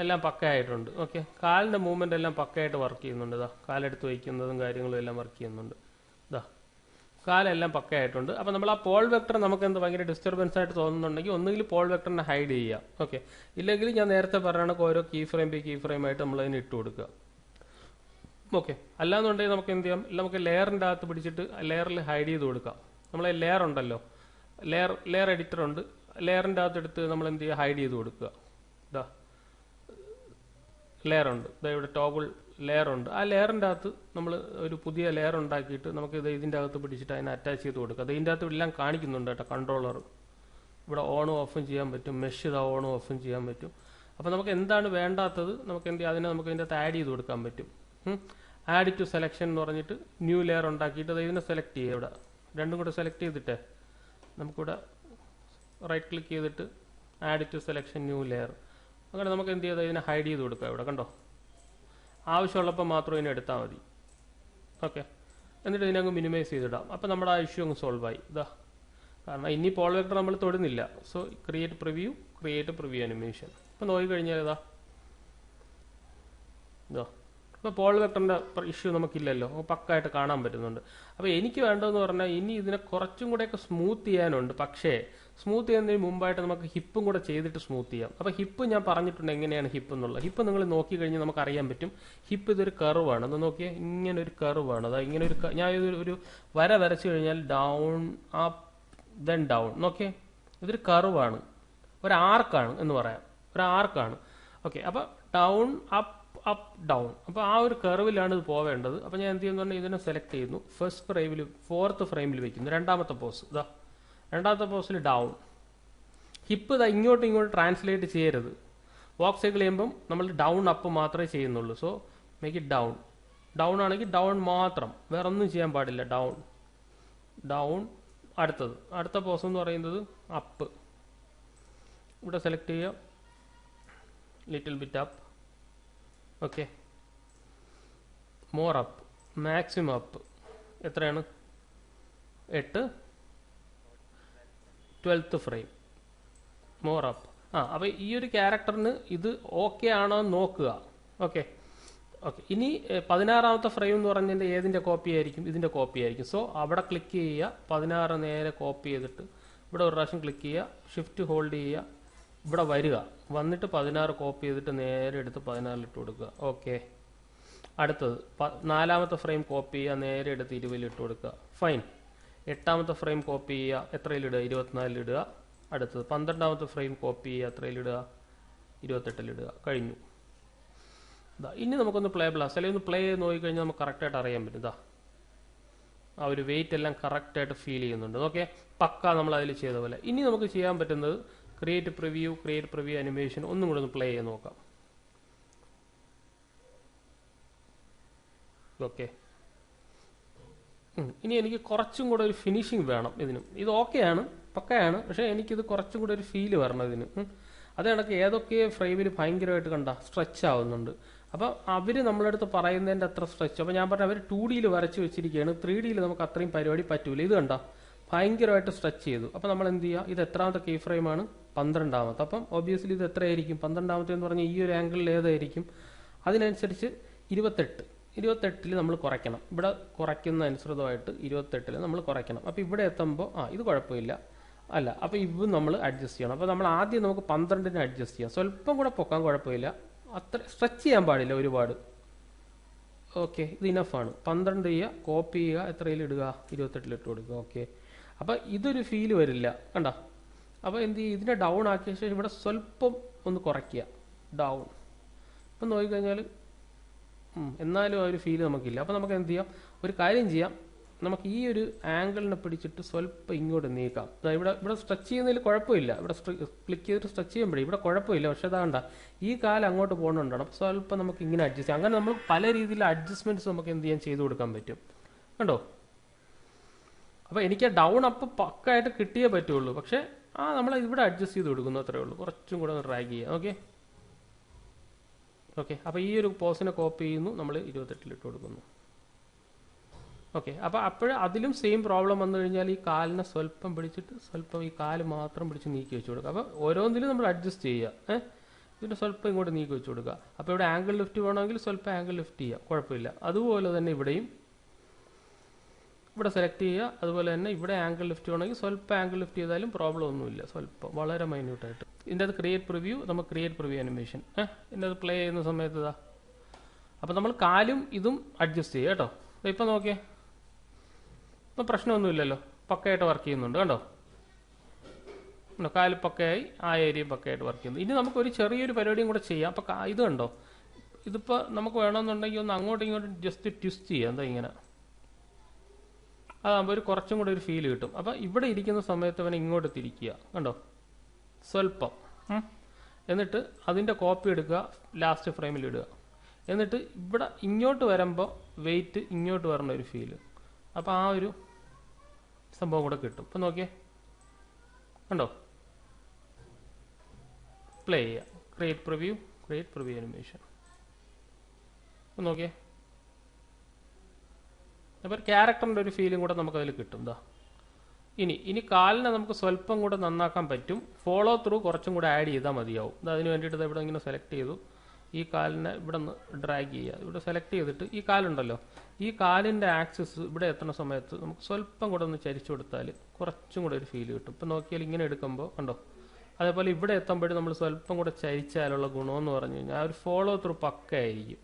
എല്ലാം പക്കയായിട്ടുണ്ട്. ഓക്കെ, കാലിൻ്റെ മൂവ്മെൻ്റ് എല്ലാം പക്കയായിട്ട് വർക്ക് ചെയ്യുന്നുണ്ട്. ഇതാ കാലെടുത്ത് വയ്ക്കുന്നതും കാര്യങ്ങളും എല്ലാം വർക്ക് ചെയ്യുന്നുണ്ട്. ഇതാ കാലെല്ലാം പക്കയായിട്ടുണ്ട്. അപ്പോൾ നമ്മൾ ആ പോൾ വെക്ടർ നമുക്ക് എന്ത് ഭയങ്കര ഡിസ്റ്റർബൻസ് ആയിട്ട് തോന്നുന്നുണ്ടെങ്കിൽ ഒന്നുകിൽ പോൾ വെക്ടറിനെ ഹൈഡ് ചെയ്യുക. ഓക്കെ, ഇല്ലെങ്കിൽ ഞാൻ നേരത്തെ പറയുകയാണ് ഓരോ കീ ഫ്രെയിം ആയിട്ട് നമ്മൾ അതിന് ഇട്ട് കൊടുക്കുക. ഓക്കെ, അല്ലാന്നുണ്ടെങ്കിൽ നമുക്ക് എന്ത് ചെയ്യാം, നമുക്ക് ലെയറിൻ്റെ അകത്ത് പിടിച്ചിട്ട് ലെയറിൽ ഹൈഡ് ചെയ്ത് കൊടുക്കാം. നമ്മളെ ലെയർ ഉണ്ടല്ലോ, ലെയർ എഡിറ്റർ ഉണ്ട്, ലെയറിൻ്റെ അകത്ത് എടുത്ത് നമ്മൾ എന്ത് ചെയ്യുക, ഹൈഡ് ചെയ്ത് കൊടുക്കുക. ഇതാ ലെയർ ഉണ്ട്, ഇവിടെ ടോഗിൾ ലെയർ ഉണ്ട്. ആ ലെയറിൻ്റെ അകത്ത് നമ്മൾ ഒരു പുതിയ ലെയർ ഉണ്ടാക്കിയിട്ട് നമുക്ക് ഇതിൻ്റെ അകത്ത് പിടിച്ചിട്ട് അതിനെ അറ്റാച്ച് ചെയ്ത് കൊടുക്കുക. ഇതിൻ്റെ അകത്ത് എല്ലാം കാണിക്കുന്നുണ്ട് കേട്ടോ, കൺട്രോളർ. ഇവിടെ ഓണും ഓഫും ചെയ്യാൻ പറ്റും, മെഷ് ഇതാ ഓണും ഓഫും ചെയ്യാൻ പറ്റും. അപ്പോൾ നമുക്ക് എന്താണ് വേണ്ടാത്തത് നമുക്ക് എന്ത് ചെയ്യാം, അതിനെ നമുക്ക് ഇതിൻ്റെ അകത്ത് ആഡ് ചെയ്ത് കൊടുക്കാൻ പറ്റും. ആഡ് ടു സെലക്ഷൻ എന്ന് പറഞ്ഞിട്ട് ന്യൂ ലെയർ ഉണ്ടാക്കിയിട്ട് ഇതിനെ സെലക്ട് ചെയ്യുക. ഇവിടെ രണ്ടും കൂടെ സെലക്ട് ചെയ്തിട്ട് നമുക്കിവിടെ റൈറ്റ് ക്ലിക്ക് ചെയ്തിട്ട് add to selection new layer, അങ്ങനെ നമുക്ക് എന്ത് ചെയ്താൽ ഇതിനെ ഹൈഡ് ചെയ്ത് കൊടുക്കുക. ഇവിടെ കണ്ടോ, ആവശ്യമുള്ളപ്പോൾ മാത്രം ഇതിനെ എടുത്താൽ മതി. ഓക്കെ, എന്നിട്ട് ഇതിനങ്ങ് മിനിമൈസ് ചെയ്തിടാം. അപ്പോൾ നമ്മുടെ ആ ഇഷ്യൂ അങ്ങ് സോൾവ് ആയി. ഇതാ, കാരണം ഇനി പോൾ വെക്ടർ നമ്മൾ തൊടുന്നില്ല. So create preview animation. ഇപ്പോൾ നോക്കിക്കഴിഞ്ഞാൽ ഇതാ ഇപ്പോൾ പോൾ വെക്ടറിൻ്റെ ഇഷ്യൂ നമുക്കില്ലല്ലോ, പക്കായിട്ട് കാണാൻ പറ്റുന്നുണ്ട്. അപ്പോൾ എനിക്ക് വേണ്ടതെന്ന് പറഞ്ഞാൽ ഇനി ഇതിനെ കുറച്ചും കൂടെയൊക്കെ സ്മൂത്ത് ചെയ്യാനുണ്ട്. പക്ഷേ സ്മൂത്ത് ചെയ്യുന്നതിന് മുമ്പായിട്ട് നമുക്ക് ഹിപ്പും കൂടെ ചെയ്തിട്ട് സ്മൂത്ത് ചെയ്യാം. അപ്പോൾ ഹിപ്പ് ഞാൻ പറഞ്ഞിട്ടുണ്ട് എങ്ങനെയാണ് ഹിപ്പ് എന്നുള്ളത്. ഹിപ്പ് നിങ്ങൾ നോക്കിക്കഴിഞ്ഞാൽ നമുക്ക് അറിയാൻ പറ്റും. ഹിപ്പ് ഇതൊരു കർവാണ്. ഒന്ന് നോക്കിയാൽ ഇങ്ങനെ ഒരു കർവാണ്. അതായത് ഇങ്ങനെ ഞാൻ ഒരു വര വരച്ചു കഴിഞ്ഞാൽ ഡൗൺ അപ്പ് ദെൻ ഡൗൺ. നോക്കിയേ, ഇതൊരു കർവാണ്, ഒരു ആർക്കാണ് എന്ന് പറയാം, ഒരു ആർക്കാണ്. ഓക്കെ, അപ്പോൾ ഡൗൺ അപ്പ് ഡൗൺ. അപ്പോൾ ആ ഒരു കർവിലാണ് ഇത് പോവേണ്ടത്. അപ്പോൾ ഞാൻ എന്ത് ചെയ്യുന്നു പറഞ്ഞാൽ ഇതിനെ സെലക്ട് ചെയ്യുന്നു, ഫോർത്ത് ഫ്രെയിമിൽ വയ്ക്കുന്നു. രണ്ടാമത്തെ പോസ് ഇതാ, രണ്ടാമത്തെ പോസിൽ ഡൗൺ. ഹിപ്പ് ഇതാ ഇങ്ങോട്ട് ട്രാൻസ്ലേറ്റ് ചെയ്യരുത്. വാക്ക് സൈക്കിൾ ചെയ്യുമ്പം നമ്മൾ ഡൗൺ അപ്പ് മാത്രമേ ചെയ്യുന്നുള്ളൂ. So make it down. Down ആണെങ്കിൽ ഡൗൺ മാത്രം, വേറെ ഒന്നും ചെയ്യാൻ പാടില്ല. Down down. അടുത്ത പോസ് എന്ന് പറയുന്നത് അപ്പ്. ഇവിടെ സെലക്ട് ചെയ്യുക, little bit up. Okay, more up, maximum up എത്രയാണ്? 8, 12th ഫ്രെയിം. More up. അപ്പോൾ ഈ ഒരു ക്യാരക്ടറിന് ഇത് ഓക്കെ ആണോ എന്ന് നോക്കുക. ഓക്കെ, ഇനി 16ാമത്തെ ഫ്രെയിം എന്ന് പറഞ്ഞതിൻ്റെ ഏതിൻ്റെ കോപ്പി ആയിരിക്കും? ഇതിൻ്റെ കോപ്പി ആയിരിക്കും. സോ അവിടെ ക്ലിക്ക് ചെയ്യുക, 16 നേരെ കോപ്പി ചെയ്തിട്ട് ഇവിടെ ഒരു പ്രാവശ്യം ക്ലിക്ക് ചെയ്യുക, ഷിഫ്റ്റ് ഹോൾഡ് ചെയ്യുക, ഇവിടെ വന്നിട്ട് 16 കോപ്പി ചെയ്തിട്ട് നേരെ എടുത്ത് 16 ഇട്ട് കൊടുക്കുക. ഓക്കെ, അടുത്തത് 4ാമത്തെ ഫ്രെയിം കോപ്പി ചെയ്യുക, നേരെ എടുത്ത് 20 ഇട്ട് കൊടുക്കുക. ഫൈൻ. 8ാമത്തെ ഫ്രെയിം കോപ്പി ചെയ്യുക, എത്രയിലിടുക? 24 ഇടുക. അടുത്തത് 12ാമത്തെ ഫ്രെയിം കോപ്പി ചെയ്യുക, എത്രയിലിടുക? 28 ഇടുക. കഴിഞ്ഞു. ഇനി നമുക്കൊന്ന് പ്ലേ ബ്ലാസ്റ്റ് അല്ലെങ്കിൽ ഒന്ന് പ്ലേ ചെയ്ത് നോക്കിക്കഴിഞ്ഞാൽ നമുക്ക് കറക്റ്റായിട്ട് അറിയാൻ പറ്റും. ആ ഒരു വെയിറ്റ് എല്ലാം കറക്റ്റായിട്ട് ഫീൽ ചെയ്യുന്നുണ്ട്. ഓക്കെ, പക്ക നമ്മൾ അതിൽ ചെയ്ത പോലെ. ഇനി നമുക്ക് ചെയ്യാൻ പറ്റുന്നത് ക്രിയേറ്റ് പ്രിവ്യൂ അനിമേഷൻ ഒന്നും കൂടെ ഒന്ന് പ്ലേ ചെയ്ത് നോക്കാം. ഓക്കെ, ഇനി എനിക്ക് കുറച്ചും കൂടെ ഒരു ഫിനിഷിങ് വേണം ഇതിനും. ഇത് ഓക്കെയാണ്, പക്കയാണ്, പക്ഷേ എനിക്കിത് കുറച്ചും കൂടെ ഒരു ഫീല് വരണം ഇതിന്. അത് കണക്ക് ഏതൊക്കെ ഫ്രെയിമിൽ ഭയങ്കരമായിട്ട് സ്ട്രെച്ച് ആവുന്നുണ്ട്. അപ്പം അവർ നമ്മളടുത്ത് പറയുന്നതിൻ്റെ അത്ര സ്ട്രെച്ച്. അപ്പോൾ ഞാൻ പറഞ്ഞ അവർ 2Dയിൽ വരച്ച് വെച്ചിരിക്കുകയാണ്, 3Dയിൽ നമുക്ക് അത്രയും പരിപാടി പറ്റൂല. ഇത് ഭയങ്കരമായിട്ട് സ്ട്രെച്ച് ചെയ്തു. അപ്പോൾ നമ്മൾ എന്ത് ചെയ്യുക? ഇത് എത്രാമത്തെ കീ ഫ്രെയിമാണ്? 12ാമത്തെ. അപ്പം ഒബ്വിയസ്ലി ഇത് എത്രയായിരിക്കും? 12ാമത്തെ എന്ന് പറഞ്ഞാൽ ഈ ഒരു ആംഗിളിൽ ഏതായിരിക്കും? അതിനനുസരിച്ച് 28 നമ്മൾ കുറയ്ക്കണം. ഇവിടെ കുറയ്ക്കുന്ന അനുസൃതമായിട്ട് 28 നമ്മൾ കുറയ്ക്കണം. അപ്പോൾ ഇവിടെ എത്തുമ്പോൾ ഇത് കുഴപ്പമില്ല അല്ല. അപ്പോൾ ഇത് നമ്മൾ അഡ്ജസ്റ്റ് ചെയ്യണം. അപ്പോൾ നമ്മൾ ആദ്യം നമുക്ക് 12ന് അഡ്ജസ്റ്റ് ചെയ്യാം. സ്വല്പം കൂടെ പൊക്കാൻ കുഴപ്പമില്ല, അത്ര സ്ട്രെച്ച് ചെയ്യാൻ പാടില്ല ഒരുപാട്. ഓക്കെ, ഇത് ഇനഫാണ്. 12 ചെയ്യുക, കോപ്പി ചെയ്യുക, എത്രയിൽ ഇടുക? 28 ഇട്ട് കൊടുക്കുക. ഓക്കെ, അപ്പോൾ ഇതൊരു ഫീല് വരില്ല, കണ്ട. അപ്പോൾ എന്ത് ചെയ്യും? ഇതിനെ ഡൗൺ ആക്കിയ ശേഷം ഇവിടെ സ്വല്പം ഒന്ന് കുറയ്ക്കുക, ഡൗൺ. ഇപ്പം നോക്കിക്കഴിഞ്ഞാൽ എന്നാലും ആ ഒരു ഫീല് നമുക്കില്ല. അപ്പോൾ നമുക്ക് എന്ത് ചെയ്യാം? ഒരു കാര്യം ചെയ്യാം, നമുക്ക് ഈ ഒരു ആംഗിളിനെ പിടിച്ചിട്ട് സ്വല്പം ഇങ്ങോട്ട് നീക്കാം. ഇവിടെ സ്ട്രെച്ച് ചെയ്യുന്നതിൽ കുഴപ്പമില്ല, ഇവിടെ ക്ലിക്ക് ചെയ്തിട്ട് സ്ട്രെച്ച് ചെയ്യുമ്പോഴേ ഇവിടെ കുഴപ്പമില്ല. പക്ഷെ അതാണ്ട ഈ കാലം അങ്ങോട്ട് പോകുന്നുണ്ടാണ്. അപ്പോൾ സ്വല്പം നമുക്ക് ഇങ്ങനെ അഡ്ജസ്റ്റ് ചെയ്യാം. അങ്ങനെ നമ്മൾ പല രീതിയിലുള്ള അഡ്ജസ്റ്റ്മെന്റ്സ് നമുക്ക് എന്ത് ചെയ്യാൻ ചെയ്ത് കൊടുക്കാൻ പറ്റും, കണ്ടോ? അപ്പോൾ എനിക്ക് ഡൗൺ അപ്പ് പക്കായിട്ട് കിട്ടിയേ പറ്റുള്ളൂ. പക്ഷേ നമ്മൾ ഇവിടെ അഡ്ജസ്റ്റ് ചെയ്ത് കൊടുക്കുന്നു, അത്രേ ഉള്ളൂ. കുറച്ചും കൂടെ ഒന്ന് ഡ്രാഗ് ചെയ്യാം. ഓക്കെ, അപ്പോൾ ഈ ഒരു പോസിനെ കോപ്പി ചെയ്യുന്നു, നമ്മൾ 28 ഇട്ട് കൊടുക്കുന്നു. ഓക്കെ, അപ്പോൾ അതിലും സെയിം പ്രോബ്ലം വന്നു കഴിഞ്ഞാൽ ഈ കാലിനെ സ്വല്പം പിടിച്ചിട്ട് സ്വല്പം ഈ കാല് മാത്രം പിടിച്ച് നീക്കി വെച്ച് കൊടുക്കുക. അപ്പോൾ ഓരോന്നിലും നമ്മൾ അഡ്ജസ്റ്റ് ചെയ്യുക. ഇതിൻ്റെ സ്വല്പം ഇങ്ങോട്ട് നീക്കി വെച്ച് കൊടുക്കുക. അപ്പോൾ ഇവിടെ ആംഗിൾ ലിഫ്റ്റ് വേണമെങ്കിൽ സ്വല്പം ആംഗിൾ ലിഫ്റ്റ് ചെയ്യുക, കുഴപ്പമില്ല. അതുപോലെ തന്നെ ഇവിടെയും ഇവിടെ സെലക്ട് ചെയ്യുക. അതുപോലെ തന്നെ ഇവിടെ ആംഗിൾ ലിഫ്റ്റ് വേണമെങ്കിൽ സ്വല്പം ആംഗിൾ ലിഫ്റ്റ് ചെയ്താലും പ്രോബ്ലം ഒന്നുമില്ല, സ്വല്പം വളരെ മൈന്യൂട്ടായിട്ട്. ഇതിൻ്റെ അത് ക്രിയേറ്റ് പ്രിവ്യൂ അനിമേഷൻ ഇതിൻ്റെ അത് പ്ലേ ചെയ്യുന്ന സമയത്ത് അപ്പോൾ നമ്മൾ കാലും ഇതും അഡ്ജസ്റ്റ് ചെയ്യുക കേട്ടോ. ഇപ്പം നോക്കിയേ, ഇപ്പം പ്രശ്നമൊന്നുമില്ലല്ലോ, പക്കയായിട്ട് വർക്ക് ചെയ്യുന്നുണ്ട്, കണ്ടോ? കാല് പക്കയായി, ആ ഏരിയ പക്കയായിട്ട് വർക്ക് ചെയ്യുന്നു. ഇനി നമുക്കൊരു ചെറിയൊരു പരിപാടിയും കൂടെ ചെയ്യാം. അപ്പോൾ ഇത് കണ്ടോ, ഇതിപ്പോൾ നമുക്ക് വേണമെന്നുണ്ടെങ്കിൽ ഒന്ന് അങ്ങോട്ടും ഇങ്ങോട്ടും ജസ്റ്റ് ട്വിസ്റ്റ് ചെയ്യാം. എന്താ ഇങ്ങനെ, അതാകുമ്പോൾ ഒരു കുറച്ചും കൂടെ ഒരു ഫീൽ കിട്ടും. അപ്പോൾ ഇവിടെ ഇരിക്കുന്ന സമയത്ത് അവനെ ഇങ്ങോട്ട് തിരിക്കുക, കണ്ടോ, സ്വല്പം. എന്നിട്ട് അതിൻ്റെ കോപ്പി എടുക്കുക, ലാസ്റ്റ് ഫ്രെയിമിൽ ഇടുക. എന്നിട്ട് ഇവിടെ ഇങ്ങോട്ട് വരുമ്പോൾ വെയിറ്റ് ഇങ്ങോട്ട് വരണ ഒരു ഫീല്. അപ്പോൾ ആ ഒരു സംഭവം കൂടെ കിട്ടും. ഇപ്പം നോക്കിയേ, കണ്ടോ? പ്ലേ ചെയ്യുക, ക്രിയേറ്റ് പ്രിവ്യൂ അനിമേഷൻ. അപ്പം നോക്കിയേ, അപ്പോൾ ക്യാരക്ടറിൻ്റെ ഒരു ഫീലും കൂടെ നമുക്കതിൽ കിട്ടും. ഇനി കാലിനെ നമുക്ക് സ്വല്പം കൂടെ നന്നാക്കാൻ പറ്റും. ഫോളോ ത്രൂ കുറച്ചും കൂടെ ആഡ് ചെയ്താൽ മതിയാവും. അതിന് വേണ്ടിയിട്ട് ഇവിടെ ഇങ്ങനെ സെലക്ട് ചെയ്തു, ഈ കാലിനെ ഇവിടെ നിന്ന് ഡ്രാഗ് ചെയ്യുക. ഇവിടെ സെലക്ട് ചെയ്തിട്ട് ഈ കാലുണ്ടല്ലോ, ഈ കാലിൻ്റെ ആക്സിസ് ഇവിടെ എത്തുന്ന സമയത്ത് നമുക്ക് സ്വല്പം കൂടെ ഒന്ന് ചരിച്ചു കൊടുത്താൽ കുറച്ചും കൂടെ ഒരു ഫീൽ കിട്ടും. ഇപ്പം നോക്കിയാൽ ഇങ്ങനെ എടുക്കുമ്പോൾ കണ്ടോ. അതേപോലെ ഇവിടെ എത്തുമ്പോഴും നമ്മൾ സ്വല്പം കൂടെ ചരിച്ചാലുള്ള ഗുണമെന്ന് പറഞ്ഞു കഴിഞ്ഞാൽ ആ ഒരു ഫോളോ ത്രൂ പക്കയായിരിക്കും.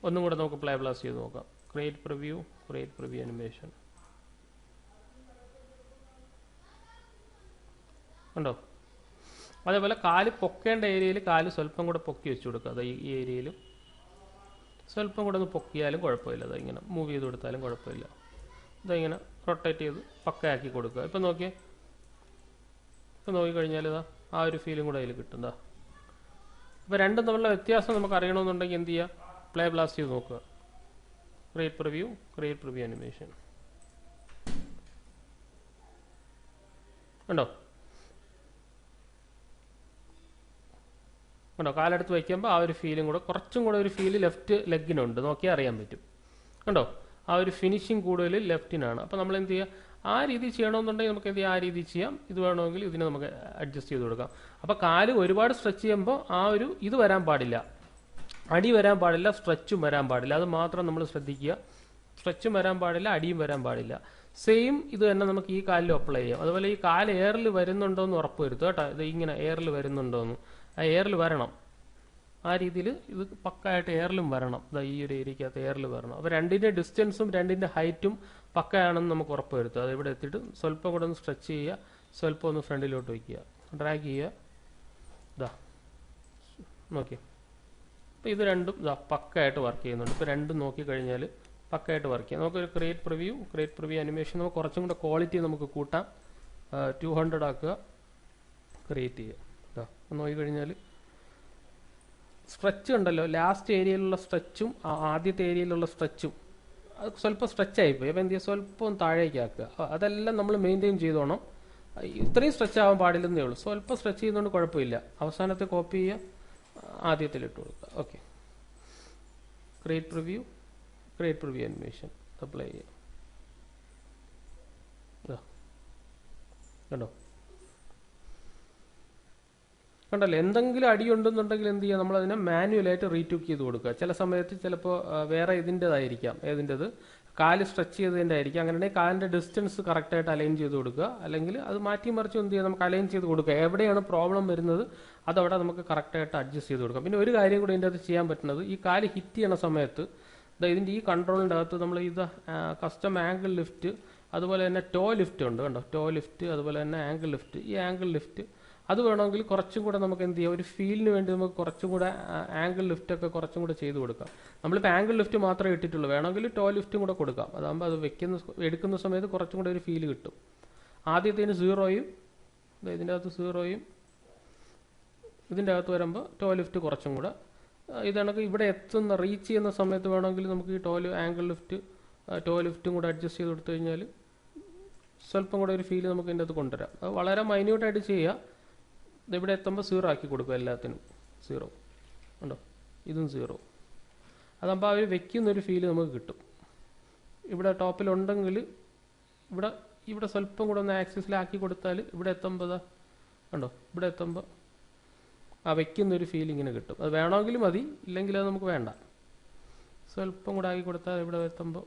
ഒന്നും കൂടെ നമുക്ക് പ്ലേ ബ്ലാസ്റ്റ് ചെയ്ത് നോക്കാം. ക്രിയേറ്റ് പ്രിവ്യൂ അനിമേഷൻ, കണ്ടോ? അതേപോലെ കാല് പൊക്കേണ്ട ഏരിയയിൽ കാല് സ്വല്പം കൂടെ പൊക്കി വെച്ച് കൊടുക്കുക. അത് ഈ ഏരിയയിലും സ്വല്പം കൂടെ ഒന്ന് പൊക്കിയാലും കുഴപ്പമില്ല. അതിങ്ങനെ മൂവ് ചെയ്ത് കൊടുത്താലും കുഴപ്പമില്ല. ഇതിങ്ങനെ റൊട്ടേറ്റ് ചെയ്ത് പക്കയാക്കി കൊടുക്കുക. ഇപ്പം നോക്കിക്കഴിഞ്ഞാൽ ആ ഒരു ഫീലും കൂടെ അതിൽ കിട്ടും. അപ്പോൾ രണ്ടും തമ്മിലുള്ള വ്യത്യാസം നമുക്ക് അറിയണമെന്നുണ്ടെങ്കിൽ എന്ത് ചെയ്യുക, പ്ലേ ബ്ലാസ്റ്റ് ചെയ്ത് നോക്കുക. ക്രിയേറ്റ് പ്രിവ്യൂ അനിമേഷൻ ഉണ്ടോ കാലെടുത്ത് വയ്ക്കുമ്പോൾ ആ ഒരു ഫീലും കൂടെ, കുറച്ചും കൂടെ ഒരു ഫീല് ലെഫ്റ്റ് ലെഗിനുണ്ട്, നോക്കിയാൽ അറിയാൻ പറ്റും കണ്ടോ. ആ ഒരു ഫിനിഷിങ് കൂടുതൽ ലെഫ്റ്റിനാണ്. അപ്പോൾ നമ്മൾ എന്ത് ചെയ്യുക, ആ രീതി ചെയ്യണമെന്നുണ്ടെങ്കിൽ നമുക്ക് എന്ത് ചെയ്യാം, ആ രീതി ചെയ്യാം. ഇത് വേണമെങ്കിൽ ഇതിനെ നമുക്ക് അഡ്ജസ്റ്റ് ചെയ്ത് കൊടുക്കാം. അപ്പോൾ കാല് ഒരുപാട് സ്ട്രെച്ച് ചെയ്യുമ്പോൾ ആ ഒരു ഇത് വരാൻ പാടില്ല, അടി വരാൻ പാടില്ല, സ്ട്രെച്ചും വരാൻ പാടില്ല. അത് മാത്രം നമ്മൾ ശ്രദ്ധിക്കുക. സ്ട്രെച്ചും വരാൻ പാടില്ല, അടിയും വരാൻ പാടില്ല. സെയിം ഇത് തന്നെ നമുക്ക് ഈ കാലിൽ അപ്ലൈ ചെയ്യാം. അതുപോലെ ഈ കാല് എയറിൽ വരുന്നുണ്ടോ എന്ന് ഉറപ്പ് വരുത്തുക കേട്ടോ. ഇത് ഇങ്ങനെ എയറിൽ വരുന്നുണ്ടോ എന്ന്, ആ എയറിൽ വരണം. ആ രീതിയിൽ ഇത് പക്കായിട്ട് എയറിലും വരണം. ഈ ഒരു ഏരിയക്കകത്ത് എയറിൽ വരണം. അപ്പോൾ രണ്ടിൻ്റെ ഡിസ്റ്റൻസും രണ്ടിൻ്റെ ഹൈറ്റും പക്കയാണെന്ന് നമുക്ക് ഉറപ്പ് വരുത്തുക. അത് ഇവിടെ എത്തിയിട്ട് സ്വല്പം കൂടെ ഒന്ന് സ്ട്രെച്ച് ചെയ്യുക, സ്വല്പം ഒന്ന് ഫ്രണ്ടിലോട്ട് വയ്ക്കുക, ഡ്രാഗ് ചെയ്യുക. ഇതാ നോക്കി, അപ്പോൾ ഇത് രണ്ടും ഇതാ പക്കയായിട്ട് വർക്ക് ചെയ്യുന്നുണ്ട്. ഇപ്പോൾ രണ്ടും നോക്കിക്കഴിഞ്ഞാൽ പക്കയായിട്ട് വർക്ക് ചെയ്യാം. നമുക്കൊരു ക്രിയേറ്റ് പ്രിവ്യൂ അനിമേഷൻ നമുക്ക് കുറച്ചും കൂടെ ക്വാളിറ്റി നമുക്ക് കൂട്ടാം. 200 ആക്കുക, ക്രിയേറ്റ് ചെയ്യുക. ഇതാ നോക്കിക്കഴിഞ്ഞാൽ സ്ട്രെച്ച് ഉണ്ടല്ലോ, ലാസ്റ്റ് ഏരിയയിലുള്ള സ്ട്രെച്ചും ആദ്യത്തെ ഏരിയയിലുള്ള സ്ട്രെച്ചും അത് സ്വല്പം സ്ട്രെച്ച് ആയിപ്പോയി. അപ്പോൾ എന്ത് ചെയ്യുക, സ്വല്പം താഴേക്ക് ആക്കുക. അതെല്ലാം നമ്മൾ മെയിൻറ്റെയിൻ ചെയ്തോണം. ഇത്രയും സ്ട്രെച്ച് ആവാൻ പാടില്ലെന്നേ ഉള്ളൂ. സ്വല്പം സ്ട്രെച്ച് ചെയ്യുന്നതുകൊണ്ട് കുഴപ്പമില്ല. അവസാനത്തെ കോപ്പി ചെയ്യുക, ആദ്യത്തിൽ ഇട്ട് കൊടുക്കുക. Okay, create preview animation apply ചെയ്യുക. കണ്ടല്ലോ, എന്തെങ്കിലും അടിയുണ്ടെന്നുണ്ടെങ്കിൽ എന്ത് ചെയ്യുക, നമ്മളതിനെ മാനുവലായിട്ട് റീറ്റുക്ക് ചെയ്ത് കൊടുക്കുക. ചില സമയത്ത് ചിലപ്പോൾ വേറെ ഇതിൻ്റെതായിരിക്കാം, ഏതിൻ്റെത് കാല് സ്ട്രെച്ച് ചെയ്തതിൻ്റെ ആയിരിക്കും. അങ്ങനെയാണെങ്കിൽ കാലിൻ്റെ ഡിസ്റ്റൻസ് കറക്റ്റായിട്ട് അലൈൻ ചെയ്ത് കൊടുക്കുക. അല്ലെങ്കിൽ അത് മാറ്റി മറിച്ച് എന്ത് ചെയ്യുക, നമുക്ക് അലൈൻ ചെയ്ത് കൊടുക്കുക. എവിടെയാണ് പ്രോബ്ലം വരുന്നത് അതവിടെ നമുക്ക് കറക്റ്റായിട്ട് അഡ്ജസ്റ്റ് ചെയ്ത് കൊടുക്കാം. പിന്നെ ഒരു കാര്യം കൂടി ഇതിൻ്റെ അകത്ത് ചെയ്യാൻ പറ്റുന്നത്, ഈ കാല് ഹിറ്റ് ചെയ്യണ സമയത്ത് ഇതിൻ്റെ ഈ കൺട്രോളിൻ്റെ അകത്ത് നമ്മൾ ഇത് കസ്റ്റം ആംഗിൾ ലിഫ്റ്റ്, അതുപോലെ തന്നെ ടോ ലിഫ്റ്റ് ഉണ്ട് കണ്ടോ, ടോ ലിഫ്റ്റ്, അതുപോലെ തന്നെ ആംഗിൾ ലിഫ്റ്റ്. ഈ ആംഗിൾ ലിഫ്റ്റ് അത് വേണമെങ്കിൽ കുറച്ചും കൂടെ നമുക്ക് എന്ത് ചെയ്യാം, ഒരു ഫീലിന് വേണ്ടി നമുക്ക് കുറച്ചും കൂടെ ആംഗിൾ ലിഫ്റ്റൊക്കെ കുറച്ചും കൂടെ ചെയ്ത് കൊടുക്കാം. നമ്മളിപ്പോൾ ആംഗിൾ ലിഫ്റ്റ് മാത്രമേ ഇട്ടിട്ടുള്ളൂ, വേണമെങ്കിൽ ടോ ലിഫ്റ്റും കൂടെ കൊടുക്കാം. അതാകുമ്പോൾ അത് എടുക്കുന്ന സമയത്ത് കുറച്ചും കൂടെ ഒരു ഫീല് കിട്ടും. ആദ്യത്തേന് 0യും ഇതിൻ്റെ അകത്ത് 0യും ഇതിൻ്റെ അകത്ത് വരുമ്പോൾ ടോ ലിഫ്റ്റ് കുറച്ചും കൂടെ. ഇതാണെങ്കിൽ ഇവിടെ റീച്ച് ചെയ്യുന്ന സമയത്ത് വേണമെങ്കിൽ നമുക്ക് ഈ ആംഗിൾ ലിഫ്റ്റ് ടോ ലിഫ്റ്റും കൂടെ അഡ്ജസ്റ്റ് ചെയ്ത് കൊടുത്തു കഴിഞ്ഞാൽ സ്വല്പം കൂടെ ഒരു ഫീല് നമുക്ക് ഇതിൻ്റെ അകത്ത് കൊണ്ടുവരാം. അത് വളരെ മൈന്യൂട്ടായിട്ട് ചെയ്യുക. ഇതിവിടെ എത്തുമ്പോൾ 0 ആക്കി കൊടുക്കുക, എല്ലാത്തിനും 0 ഉണ്ടോ, ഇതും 0. അതാകുമ്പോൾ അവർ വെക്കുന്നൊരു ഫീല് നമുക്ക് കിട്ടും. ഇവിടെ ടോപ്പിലുണ്ടെങ്കിൽ ഇവിടെ സ്വല്പം കൂടെ ഒന്ന് ആക്സിസിലാക്കി കൊടുത്താൽ ഇവിടെ എത്തുമ്പോൾ ഉണ്ടോ, ഇവിടെ എത്തുമ്പോൾ ആ വെക്കുന്നൊരു ഫീൽ ഇങ്ങനെ കിട്ടും. അത് വേണമെങ്കിൽ മതി, ഇല്ലെങ്കിൽ അത് നമുക്ക് വേണ്ട. സ്വല്പം കൂടെ ആക്കി കൊടുത്താൽ ഇവിടെ എത്തുമ്പോൾ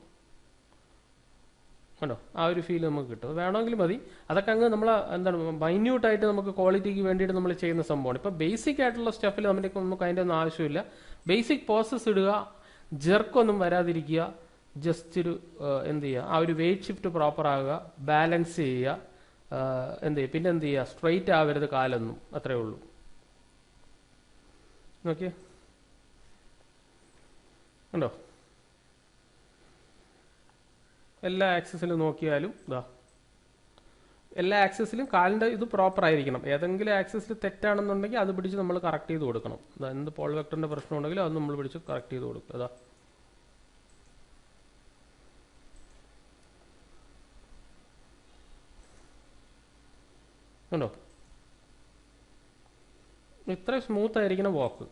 കണ്ടോ ആ ഒരു ഫീൽ നമുക്ക് കിട്ടും. വേണമെങ്കിൽ മതി. അതൊക്കെ അങ്ങ് നമ്മൾ എന്താണ് മൈന്യൂട്ടായിട്ട് നമുക്ക് ക്വാളിറ്റിക്ക് വേണ്ടിയിട്ട് നമ്മൾ ചെയ്യുന്ന സംഭവമാണ്. ഇപ്പം ബേസിക് ആയിട്ടുള്ള സ്റ്റെപ്പിൽ നമുക്ക് അതിൻ്റെ ഒന്നും ആവശ്യമില്ല. ബേസിക് പ്രോസസ്സ് ഇടുക, ജെർക്കൊന്നും വരാതിരിക്കുക, ജസ്റ്റ് ഒരു എന്ത് ചെയ്യുക, ആ ഒരു വെയിറ്റ് ഷിഫ്റ്റ് പ്രോപ്പർ ആകുക, ബാലൻസ് ചെയ്യുക, എന്ത് ചെയ്യുക, പിന്നെ എന്ത് ചെയ്യുക, സ്ട്രെയിറ്റ് ആവരുത് കാലൊന്നും, അത്രയേ ഉള്ളൂ. ഓക്കെ ഉണ്ടോ, എല്ലാ ആക്സസിലും നോക്കിയാലും എല്ലാ ആക്സസിലും കാലിൻ്റെ ഇത് പ്രോപ്പർ ആയിരിക്കണം. ഏതെങ്കിലും ആക്സസിൽ തെറ്റാണെന്നുണ്ടെങ്കിൽ അത് പിടിച്ച് നമ്മൾ കറക്റ്റ് ചെയ്ത് കൊടുക്കണം. എന്ത് പോൾ വെക്ടറിൻ്റെ പ്രശ്നം ഉണ്ടെങ്കിലും അത് നമ്മൾ പിടിച്ച് കറക്റ്റ് ചെയ്ത് കൊടുക്കുക. ഉണ്ടോ, ഇത്ര സ്മൂത്ത് ആയിരിക്കണം വാക്ക്.